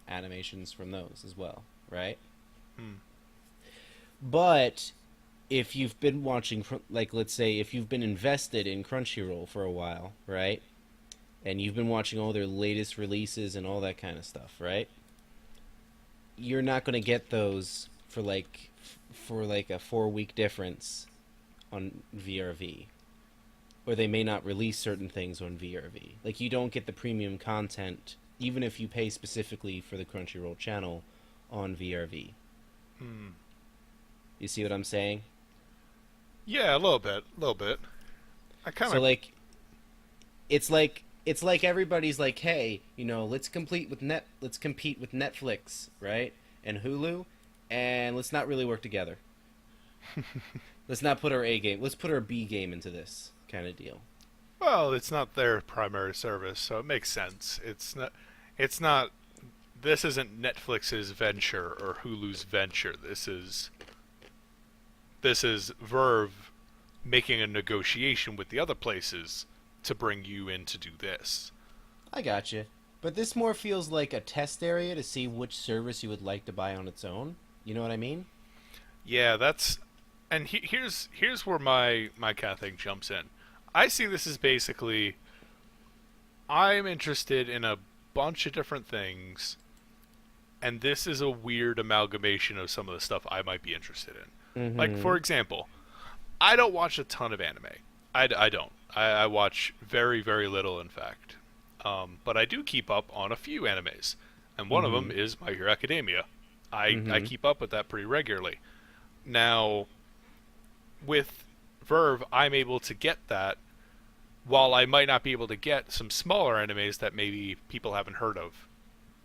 animations from those as well, right? Hmm. But if you've been watching, like, let's say if you've been invested in Crunchyroll for a while, right? And you've been watching all their latest releases and all that kind of stuff, right? You're not going to get those for like a 4 week difference on VRV, or they may not release certain things on VRV. Like, you don't get the premium content even if you pay specifically for the Crunchyroll channel on VRV. Hmm. You see what I'm saying? Yeah, a little bit, a little bit. I kind So of. it's like everybody's like, hey, let's compete with Netflix, right? And Hulu, and let's not really work together. Let's not put our A game. Let's put our B game into this kind of deal. Well, it's not their primary service, so it makes sense. It's not. It's not. This isn't Netflix's venture or Hulu's venture. This is Verve making a negotiation with the other places to bring you in to do this. I gotcha. But this more feels like a test area to see which service you would like to buy on its own. You know what I mean? Yeah, that's. And here's where my kind of thing jumps in. I see this as basically I'm interested in a bunch of different things, and this is a weird amalgamation of some of the stuff I might be interested in. Like, Mm-hmm. for example, I don't watch a ton of anime. I don't. I watch very, very little, in fact. But I do keep up on a few animes, and one of Mm-hmm. them is My Hero Academia. I Mm-hmm. keep up with that pretty regularly. Now, with Verve, I'm able to get that, while I might not be able to get some smaller animes that maybe people haven't heard of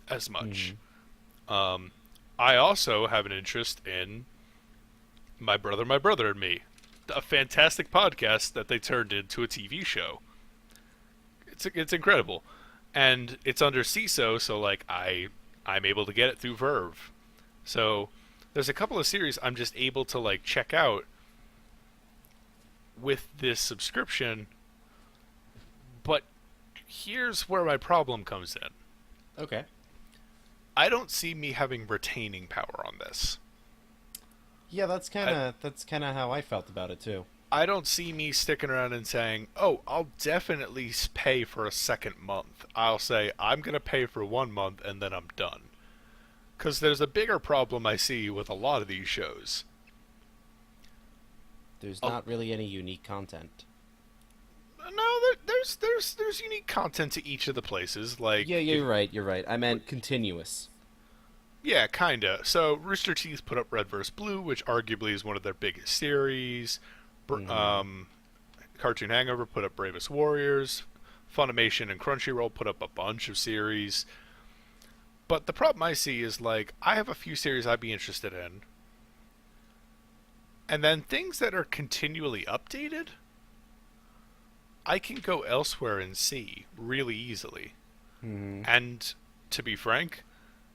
as Mm-hmm. much. Um, I also have an interest in My Brother and Me, a fantastic podcast that they turned into a TV show. It's incredible, and it's under CISO, so like I'm able to get it through Verve. So there's a couple of series I'm just able to like check out with this subscription, but here's where my problem comes in. Okay. I don't see me having retaining power on this. Yeah, that's kind I, of that's kind of how I felt about it too. I don't see me sticking around and saying, "Oh, I'll definitely pay for a second month." I'll say I'm going to pay for 1 month and then I'm done. Cuz there's a bigger problem I see with a lot of these shows. There's A, not really any unique content. no, there's unique content to each of the places. Yeah, Like if you're right. You're right. I meant continuous. yeah, kinda. So Rooster Teeth put up Red vs. Blue, which arguably is one of their biggest series. Mm-hmm. Cartoon Hangover put up Bravest Warriors. Funimation and Crunchyroll put up a bunch of series. But the problem I see is like I have a few series I'd be interested in, and then things that are continually updated, I can go elsewhere and see really easily. Mm-hmm. And to be frank,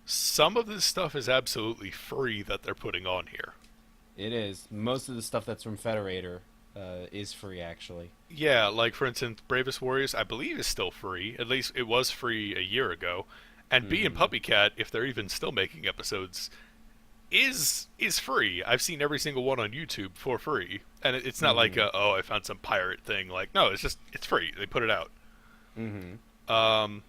some of this stuff is absolutely free that they're putting on here. It is. Most of the stuff that's from Federator is free, actually. Yeah, like for instance, Bravest Warriors, I believe is still free. At least it was free a year ago. And Bee and Mm-hmm. Puppycat, if they're even still making episodes, is free. I've seen every single one on YouTube for free, and it's not like Mm-hmm. oh I found some pirate thing. Like no, it's free. They put it out. Mm-hmm. Um,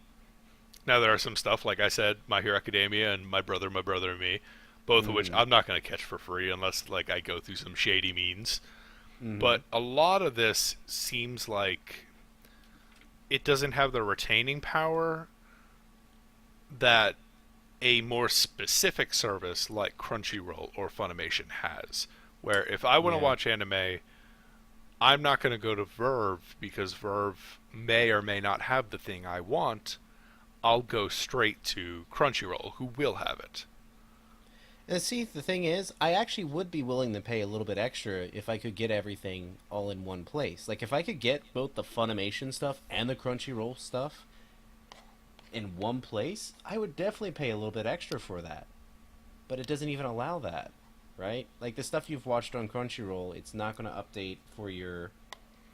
Now there are some stuff like I said, My Hero Academia and My Brother and Me, both of which Mm-hmm. I'm not going to catch for free unless like I go through some shady means. Mm-hmm. But a lot of this seems like it doesn't have the retaining power that a more specific service like Crunchyroll or Funimation has. Where if I want to Yeah. watch anime, I'm not going to go to Verve because Verve may or may not have the thing I want. I'll go straight to Crunchyroll, who will have it. See, the thing is, I actually would be willing to pay a little bit extra if I could get everything all in one place. Like, if I could get both the Funimation stuff and the Crunchyroll stuff in one place, I would definitely pay a little bit extra for that. But it doesn't even allow that, right? Like the stuff you've watched on Crunchyroll, it's not going to update for your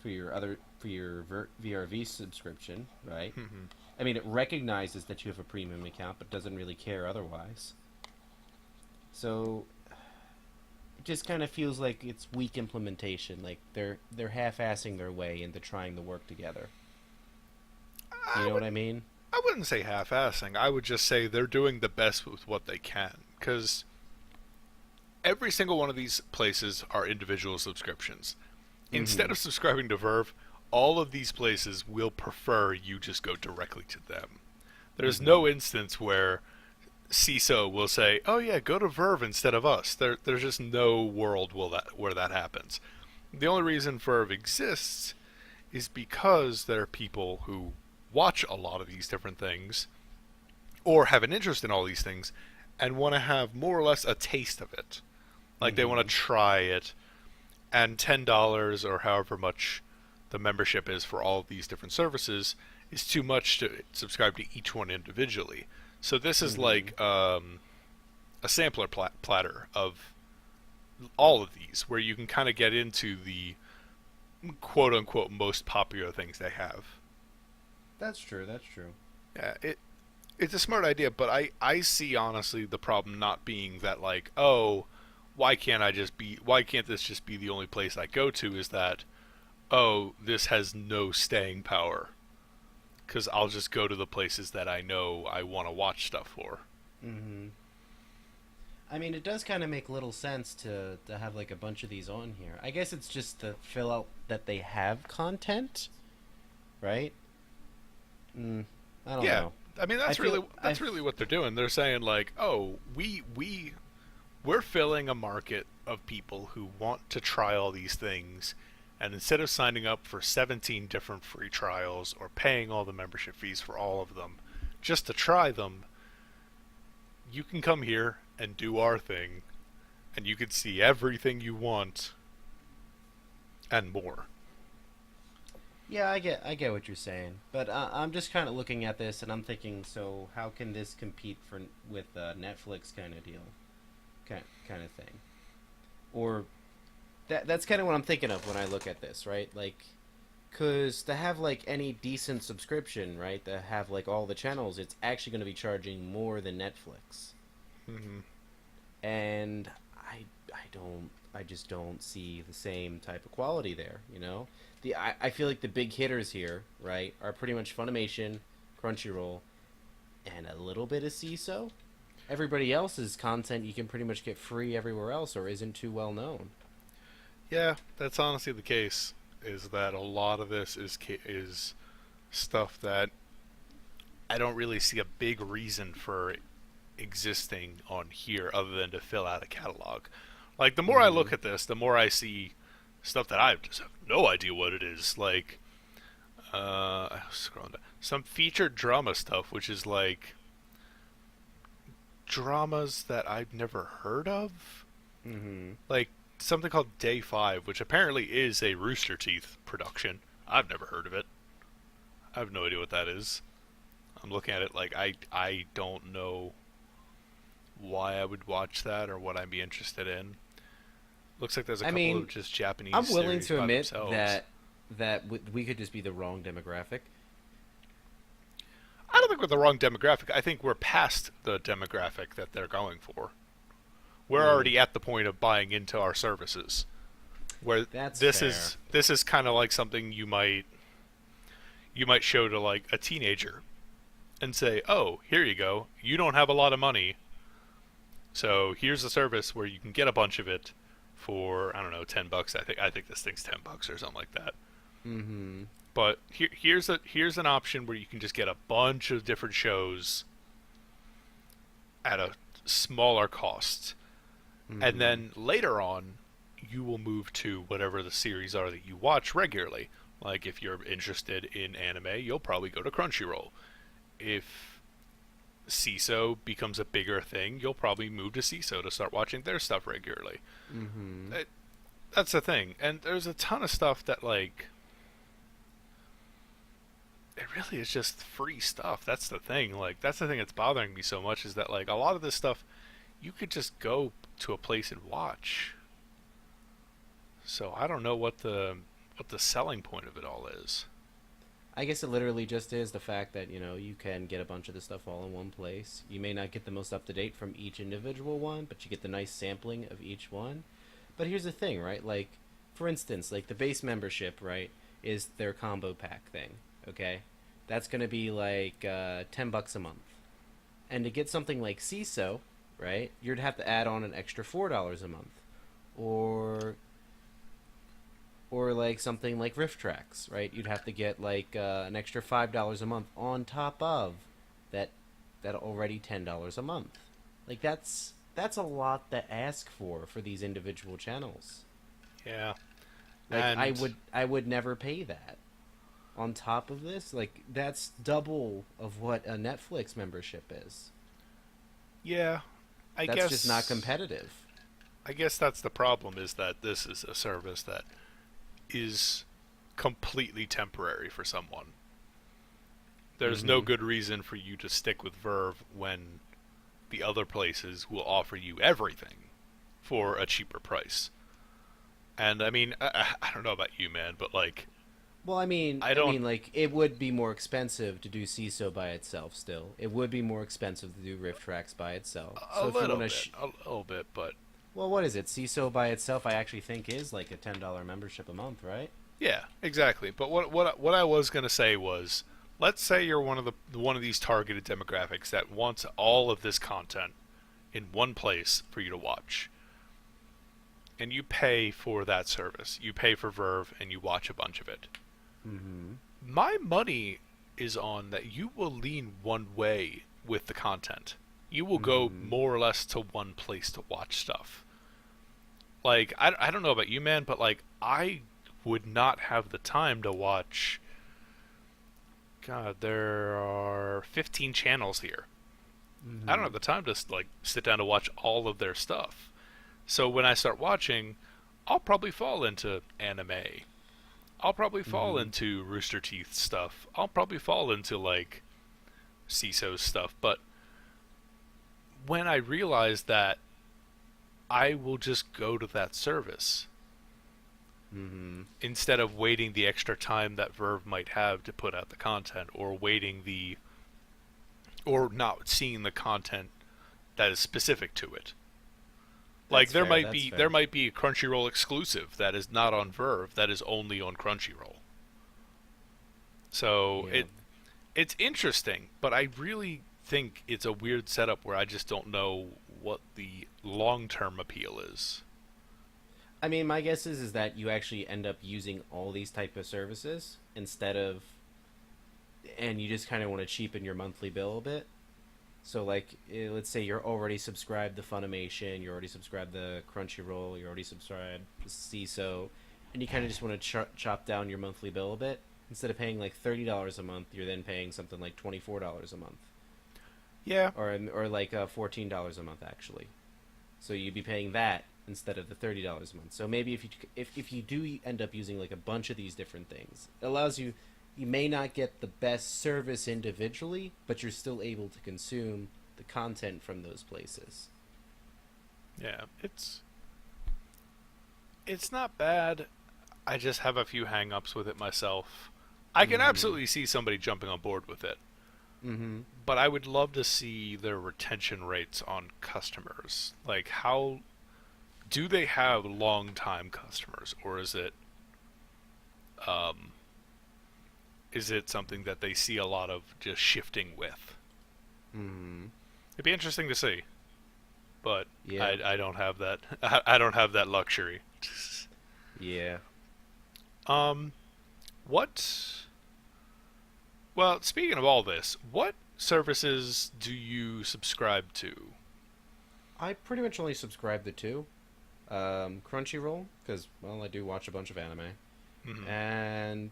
VRV subscription, right? I mean, it recognizes that you have a premium account, but doesn't really care otherwise. So it just kind of feels like it's weak implementation. Like they're half-assing their way into trying to work together. You I know would what I mean? I wouldn't say half-assing. I would just say they're doing the best with what they can. Because every single one of these places are individual subscriptions. Instead Mm-hmm. of subscribing to Verve, all of these places will prefer you just go directly to them. There's Mm-hmm. no instance where CISO will say, "Oh yeah, go to Verve instead of us." There's just no world where that happens. The only reason Verve exists is because there are people who watch a lot of these different things or have an interest in all these things and want to have more or less a taste of it. Like they want Mm-hmm. to try it, and $10 or however much the membership is for all of these different services is too much to subscribe to each one individually. So this is Mm-hmm. like a sampler platter of all of these, where you can kind of get into the quote unquote most popular things they have. That's true. That's true. Yeah, it's a smart idea, but I see honestly the problem not being that like, oh, why can't this just be the only place I go to, is that, oh, this has no staying power because I'll just go to the places that I know I want to watch stuff for. Mm-hmm. I mean, it does kind of make little sense to have like a bunch of these on here. I guess it's just to fill out that they have content, right? Mm, I don't Yeah, know. I mean I feel that's really what they're doing. They're saying like, oh, we're filling a market of people who want to try all these things, and instead of signing up for 17 different free trials or paying all the membership fees for all of them just to try them, you can come here and do our thing, and you can see everything you want and more. Yeah, I get what you're saying, but I'm just kind of looking at this and I'm thinking, so how can this compete for with Netflix kind of deal, kind of thing, or that's kind of what I'm thinking of when I look at this, right? Like, cause to have like any decent subscription, right, to have like all the channels, it's actually going to be charging more than Netflix, Mm-hmm. and I just don't see the same type of quality there. I feel like the big hitters here, right, are pretty much Funimation, Crunchyroll, and a little bit of CISO. Everybody else's content you can pretty much get free everywhere else or isn't too well known. Yeah, that's honestly the case. Is that a lot of this is stuff that I don't really see a big reason for existing on here other than to fill out a catalog. Like the more I Mm-hmm. look at this, the more I see stuff that I just have no idea what it is. Like I was scrolling down. Some featured drama stuff, which is like dramas that I've never heard of. Mm-hmm. Like something called Day 5, which apparently is a Rooster Teeth production. I've never heard of it. I have no idea what that is. I'm looking at it like I don't know why I would watch that or what I'd be interested in. Looks like there's a I couple mean, of just Japanese I'm willing series to by admit themselves. that we could just be the wrong demographic. I don't think we're the wrong demographic. I think we're past the demographic that they're going for. We're Mm, already at the point of buying into our services. Where that's this fair. is this is kind of like something you might show to like a teenager and say, "Oh, here you go. You don't have a lot of money, so here's a service where you can get a bunch of it for I don't know, $10. I think this thing's $10 or something like that. Mm-hmm. But here's an option where you can just get a bunch of different shows at a smaller cost, and Mm-hmm. then later on, you will move to whatever the series are that you watch regularly. Like if you're interested in anime, you'll probably go to Crunchyroll. If CISO becomes a bigger thing, you'll probably move to CISO to start watching their stuff regularly. Mm-hmm. That's the thing. And there's a ton of stuff that, like, it really is just free stuff. That's the thing. Like, that's the thing that's bothering me so much, is that, like, a lot of this stuff you could just go to a place and watch. So I don't know what the selling point of it all is. I guess it literally just is the fact that, you can get a bunch of the stuff all in one place. You may not get the most up to date from each individual one, but you get the nice sampling of each one. But here's the thing, right? Like, for instance, like the base membership, right, is their combo pack thing, okay? That's going to be like $10 a month. And to get something like CISO, right, you'd have to add on an extra $4 a month. Or like something like Rift Tracks, right? You'd have to get like an extra $5 a month on top of that already $10 a month. Like that's a lot to ask for these individual channels. Yeah. Like And I would never pay that. On top of this, like that's double of what a Netflix membership is. yeah, I That's guess just not competitive. I guess that's the problem, is that this is a service that is completely temporary for someone. There's no Mm-hmm. good reason for you to stick with Verve when the other places will offer you everything for a cheaper price. And I mean, I don't know about you, man, but like, Well, I mean, I don't like it would be more expensive to do CISO by itself. Still, it would be more expensive to do Rift Tracks by itself. a So if you little want to, bit, a little bit, but well, what is it? CISO by itself, I actually think is like a $10 membership a month, right? yeah, exactly. But what I was gonna say was, let's say you're one of these targeted demographics that wants all of this content in one place for you to watch, and you pay for that service. You pay for Verve, and you watch a bunch of it. Mm-hmm. My money is on that you will lean one way with the content. You will go Mm-hmm. more or less to one place to watch stuff. Like, I don't know about you, man, but like, I would not have the time to watch. God, there are 15 channels here. I don't Mm-hmm. have the time to like sit down to watch all of their stuff. So when I start watching, I'll probably fall into anime. I'll probably fall Mm-hmm. into Rooster Teeth stuff. I'll probably fall into like CISO stuff. But when I realize that I will just go to that service Mm-hmm. instead of waiting the extra time that Verve might have to put out the content, or waiting the or not seeing the content that is specific to it. Like That's fair. That's there fair. might be a Crunchyroll exclusive that is not on Verve, that is only on Crunchyroll. So Yeah. it's interesting, but I really think it's a weird setup where I just don't know what the long-term appeal is. I mean, my guess is that you actually end up using all these type of services instead of, and you just kind of want to cheapen your monthly bill a bit. So, like, let's say you're already subscribed to Funimation, you're already subscribed to Crunchyroll, you're already subscribed to CISO, and you kind of just want to chop down your monthly bill a bit. Instead of paying like $30 a month, you're then paying something like $24 a month, Yeah. or like $14 a month actually. So you'd be paying that instead of the $30 a month. So maybe if you do end up using like a bunch of these different things, it allows you. You may not get the best service individually, but you're still able to consume the content from those places. Yeah, it's not bad. I just have a few hang-ups with it myself. I can Mm-hmm. absolutely see somebody jumping on board with it, Mm-hmm. but I would love to see their retention rates on customers. Like, how do they have long-time customers, or um is it something that they see a lot of just shifting with? Mm-hmm. It'd be interesting to see, but Yeah. I don't have that. I don't have that luxury. Yeah. Um, what? Well, speaking of all this, what services do you subscribe to? I pretty much only subscribe to two. Crunchyroll, because, well, I do watch a bunch of anime. Hmm. And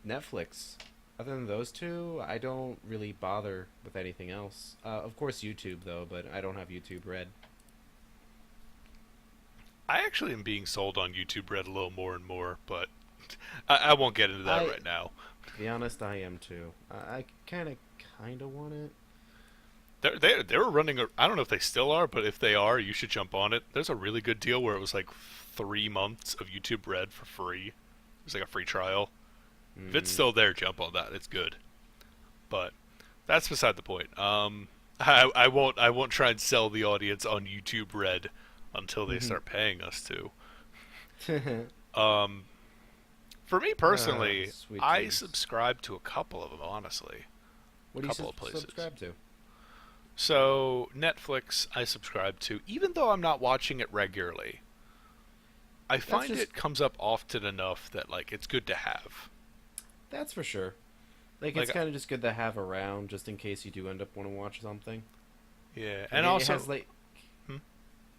Netflix. Other than those two, I don't really bother with anything else. Of course, YouTube though, but I don't have YouTube Red. I actually am being sold on YouTube Red a little more and more, but I won't get into that I, right now. to be honest, I am too. I kind of want it. They were running. I don't know if they still are, but if they are, you should jump on it. There's a really good deal where it was like 3 months of YouTube Red for free. It was like a free trial. If it's Mm. still there, jump on that. It's good. But that's beside the point. I won't try and sell the audience on YouTube Red until they start paying us to. Um, for me personally, Sweet I dreams. subscribe to a couple of them. Honestly, a What do you couple of places. subscribe to? So Netflix, I subscribe to, even though I'm not watching it regularly. I That's find just it comes up often enough that like it's good to have. that's for sure. Like it's Like, kind of just good to have around, just in case you do end up want to watch something. yeah, Like and it has also, like hmm?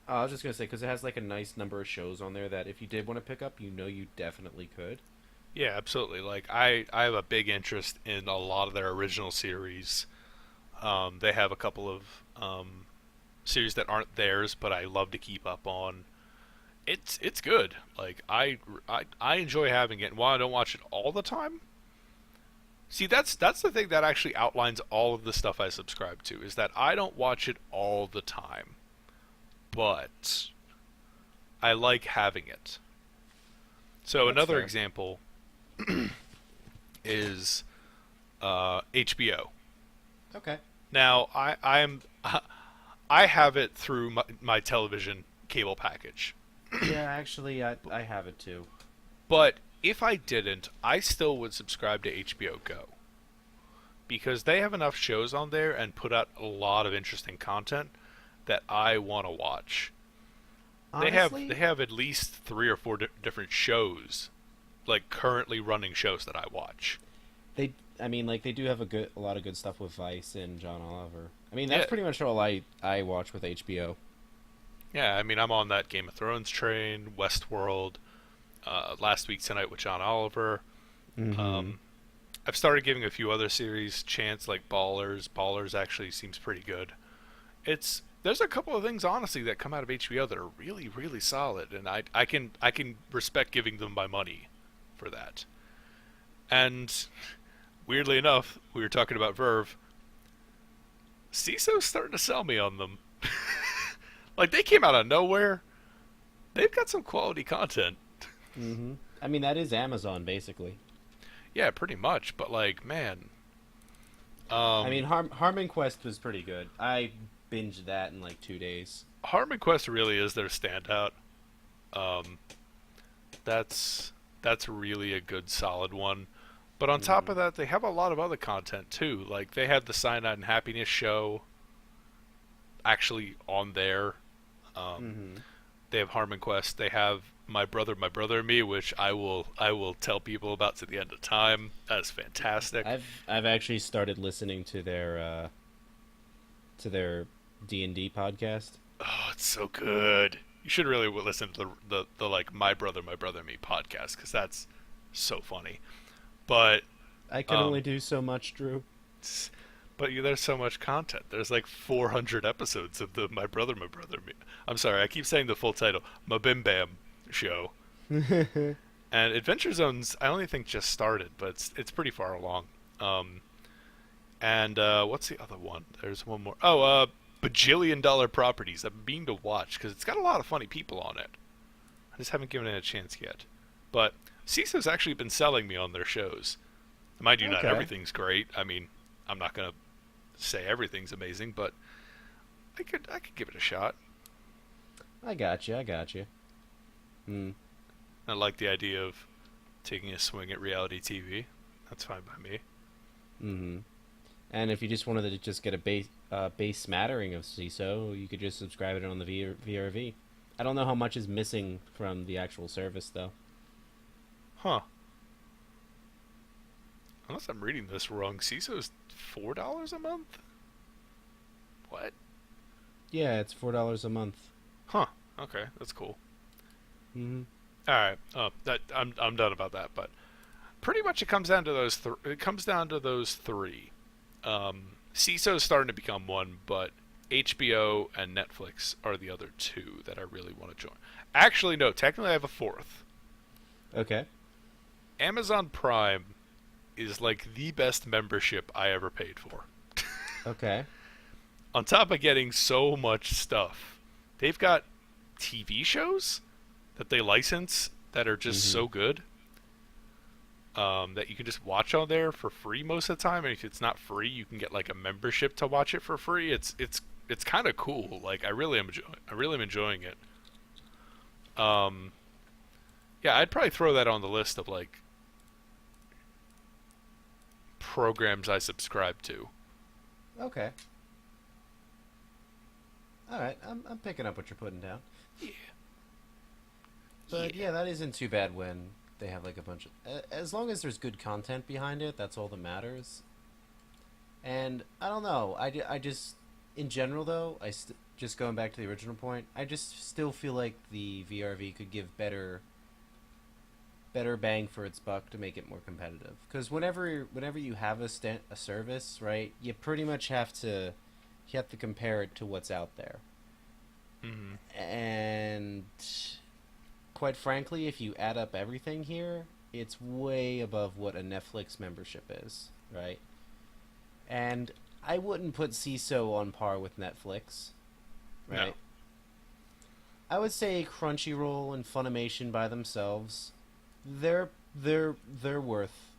I was just gonna say because it has like a nice number of shows on there that if you did want to pick up, you know you definitely could. Yeah, absolutely. Like I have a big interest in a lot of their original series. They have a couple of series that aren't theirs, but I love to keep up on. It's good. Like I enjoy having it. And while I don't watch it all the time, see that's the thing that actually outlines all of the stuff I subscribe to is that I don't watch it all the time, but I like having it. So That's another fair. example is HBO. Okay. Now I have it through my television cable package. Yeah, actually, I have it too. But if I didn't, I still would subscribe to HBO Go because they have enough shows on there and put out a lot of interesting content that I want to watch. They Honestly, have at least 3 or 4 different shows, like currently running shows that I watch. I mean, like they do have a lot of good stuff with Vice and John Oliver. I mean, that's Yeah, pretty much all I watch with HBO. yeah. I mean, I'm on that Game of Thrones train, Westworld. Last week tonight with John Oliver. Mm-hmm. Um, I've started giving a few other series chance, like Ballers. Ballers actually seems pretty good. There's a couple of things honestly that come out of HBO that are really really solid, and I can respect giving them my money for that. And weirdly enough, we were talking about Verve. CISO's starting to sell me on them. Like they came out of nowhere. They've got some quality content. Mm-hmm. I mean, that is Amazon basically. Yeah, pretty much. But like, man, I mean, um, Harmon Quest was pretty good. I binged that in like 2 days. Harmon Quest really is their standout. Um, that's really a good solid one. But on top Mm-hmm. of that, they have a lot of other content too. Like they have the Cyanide and Happiness show actually on there. Um, Mm-hmm. they have Harmon Quest. They have My Brother and Me, which I will tell people about to the end of time. That is fantastic. I've actually started listening to their D&D podcast. Oh, it's so good. You should really listen to the like My Brother and Me podcast because that's so funny. But I can only um, do so much, Drew. there's so much content. There's like 400 episodes of the My Brother and Me. I'm sorry, I keep saying the full title, My Bim Bam show. And Adventure Zones, I only think just started, but it's pretty far along. Um, and what's the other one? There's one more. Oh, Bajillion Dollar Properties. I'm being to watch because it's got a lot of funny people on it. I just haven't given it a chance yet. But CISO's actually been selling me on their shows. Mind you, not Okay. everything's great. I mean, I'm not gonna say everything's amazing, but I could give it a shot. I got you. I got you. Hmm. I like the idea of taking a swing at reality TV. That's fine by me. Mm-hmm. And if you just wanted to just get a base smattering of CISO, you could just subscribe it on the VRV. I don't know how much is missing from the actual service though. Huh. Unless I'm reading this wrong, CISO's $4 a month? What? Yeah, it's $4 a month. Huh. Okay, that's cool. Mm-hmm. All right. That I'm done about that. But pretty much it comes down to those. It comes down to those three. CISO's starting to become one, but HBO and Netflix are the other two that I really want to join. Actually, no. Technically, I have a fourth. Okay. Amazon Prime is like the best membership I ever paid for. Okay. On top of getting so much stuff, they've got TV shows that they license that are just so good that you can just watch on there for free most of the time. And if it's not free, you can get like a membership to watch it for free. It's kind of cool. Like I really am enjoying it. Yeah, I'd probably throw that on the list of like programs I subscribe to. Okay. All right. I'm picking up what you're putting down. Yeah. But yeah, that isn't too bad when they have like a bunch of as long as there's good content behind it, that's all that matters. And I don't know. I just in general though, just going back to the original point, I just still feel like the VRV could give better bang for its buck to make it more competitive. Because whenever you have a service, right, you pretty much have to compare it to what's out there. Mm-hmm. And quite frankly, if you add up everything here, it's way above what a Netflix membership is, right? And I wouldn't put CISO on par with Netflix, right? No. I would say Crunchyroll and Funimation by themselves, they're worth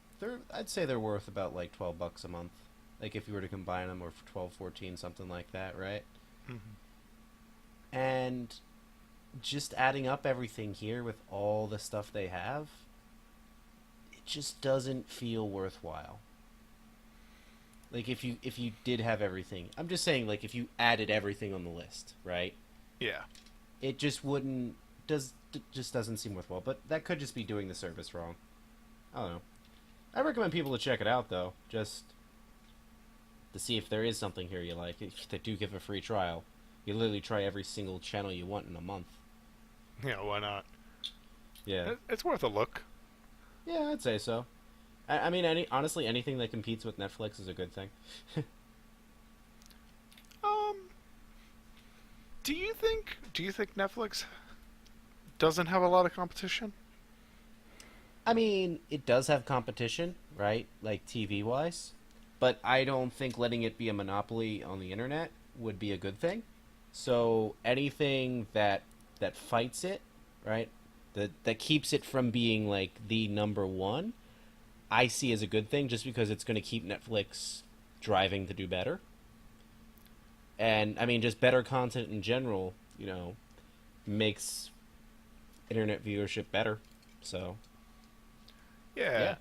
I'd say they're worth about like $12 a month. Like if you were to combine them, or for 12, 14, something like that, right? Mm-hmm. And just adding up everything here with all the stuff they have, it just doesn't feel worthwhile. Like if you did have everything, I'm just saying, like if you added everything on the list, right? Yeah. It just just doesn't seem worthwhile. But that could just be doing the service wrong. I don't know. I recommend people to check it out though, just to see if there is something here you like. If they do give a free trial, you literally try every single channel you want in a month. Yeah, why not? Yeah. It's worth a look. Yeah, I'd say so. I mean, honestly, anything that competes with Netflix is a good thing. Um, do you think Netflix doesn't have a lot of competition? I mean, it does have competition, right? Like TV-wise. But I don't think letting it be a monopoly on the internet would be a good thing. So anything that fights it, right? That keeps it from being like the number one, I see as a good thing, just because it's going to keep Netflix driving to do better. And I mean, just better content in general, makes internet viewership better. So Yeah.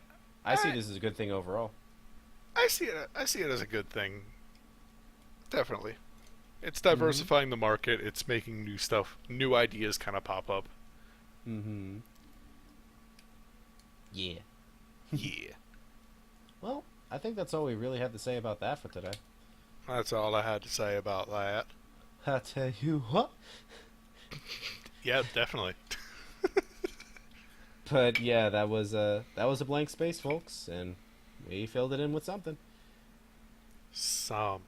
I see this as a good thing overall. I see it as a good thing. Definitely. It's diversifying the market. It's making new stuff, new ideas kind of pop up. Mm-hmm. Yeah. Yeah. Well, I think that's all we really have to say about that for today. That's all I had to say about that. I tell you what. Yeah, definitely. But yeah, that was a blank space, folks, and we filled it in with something. Something.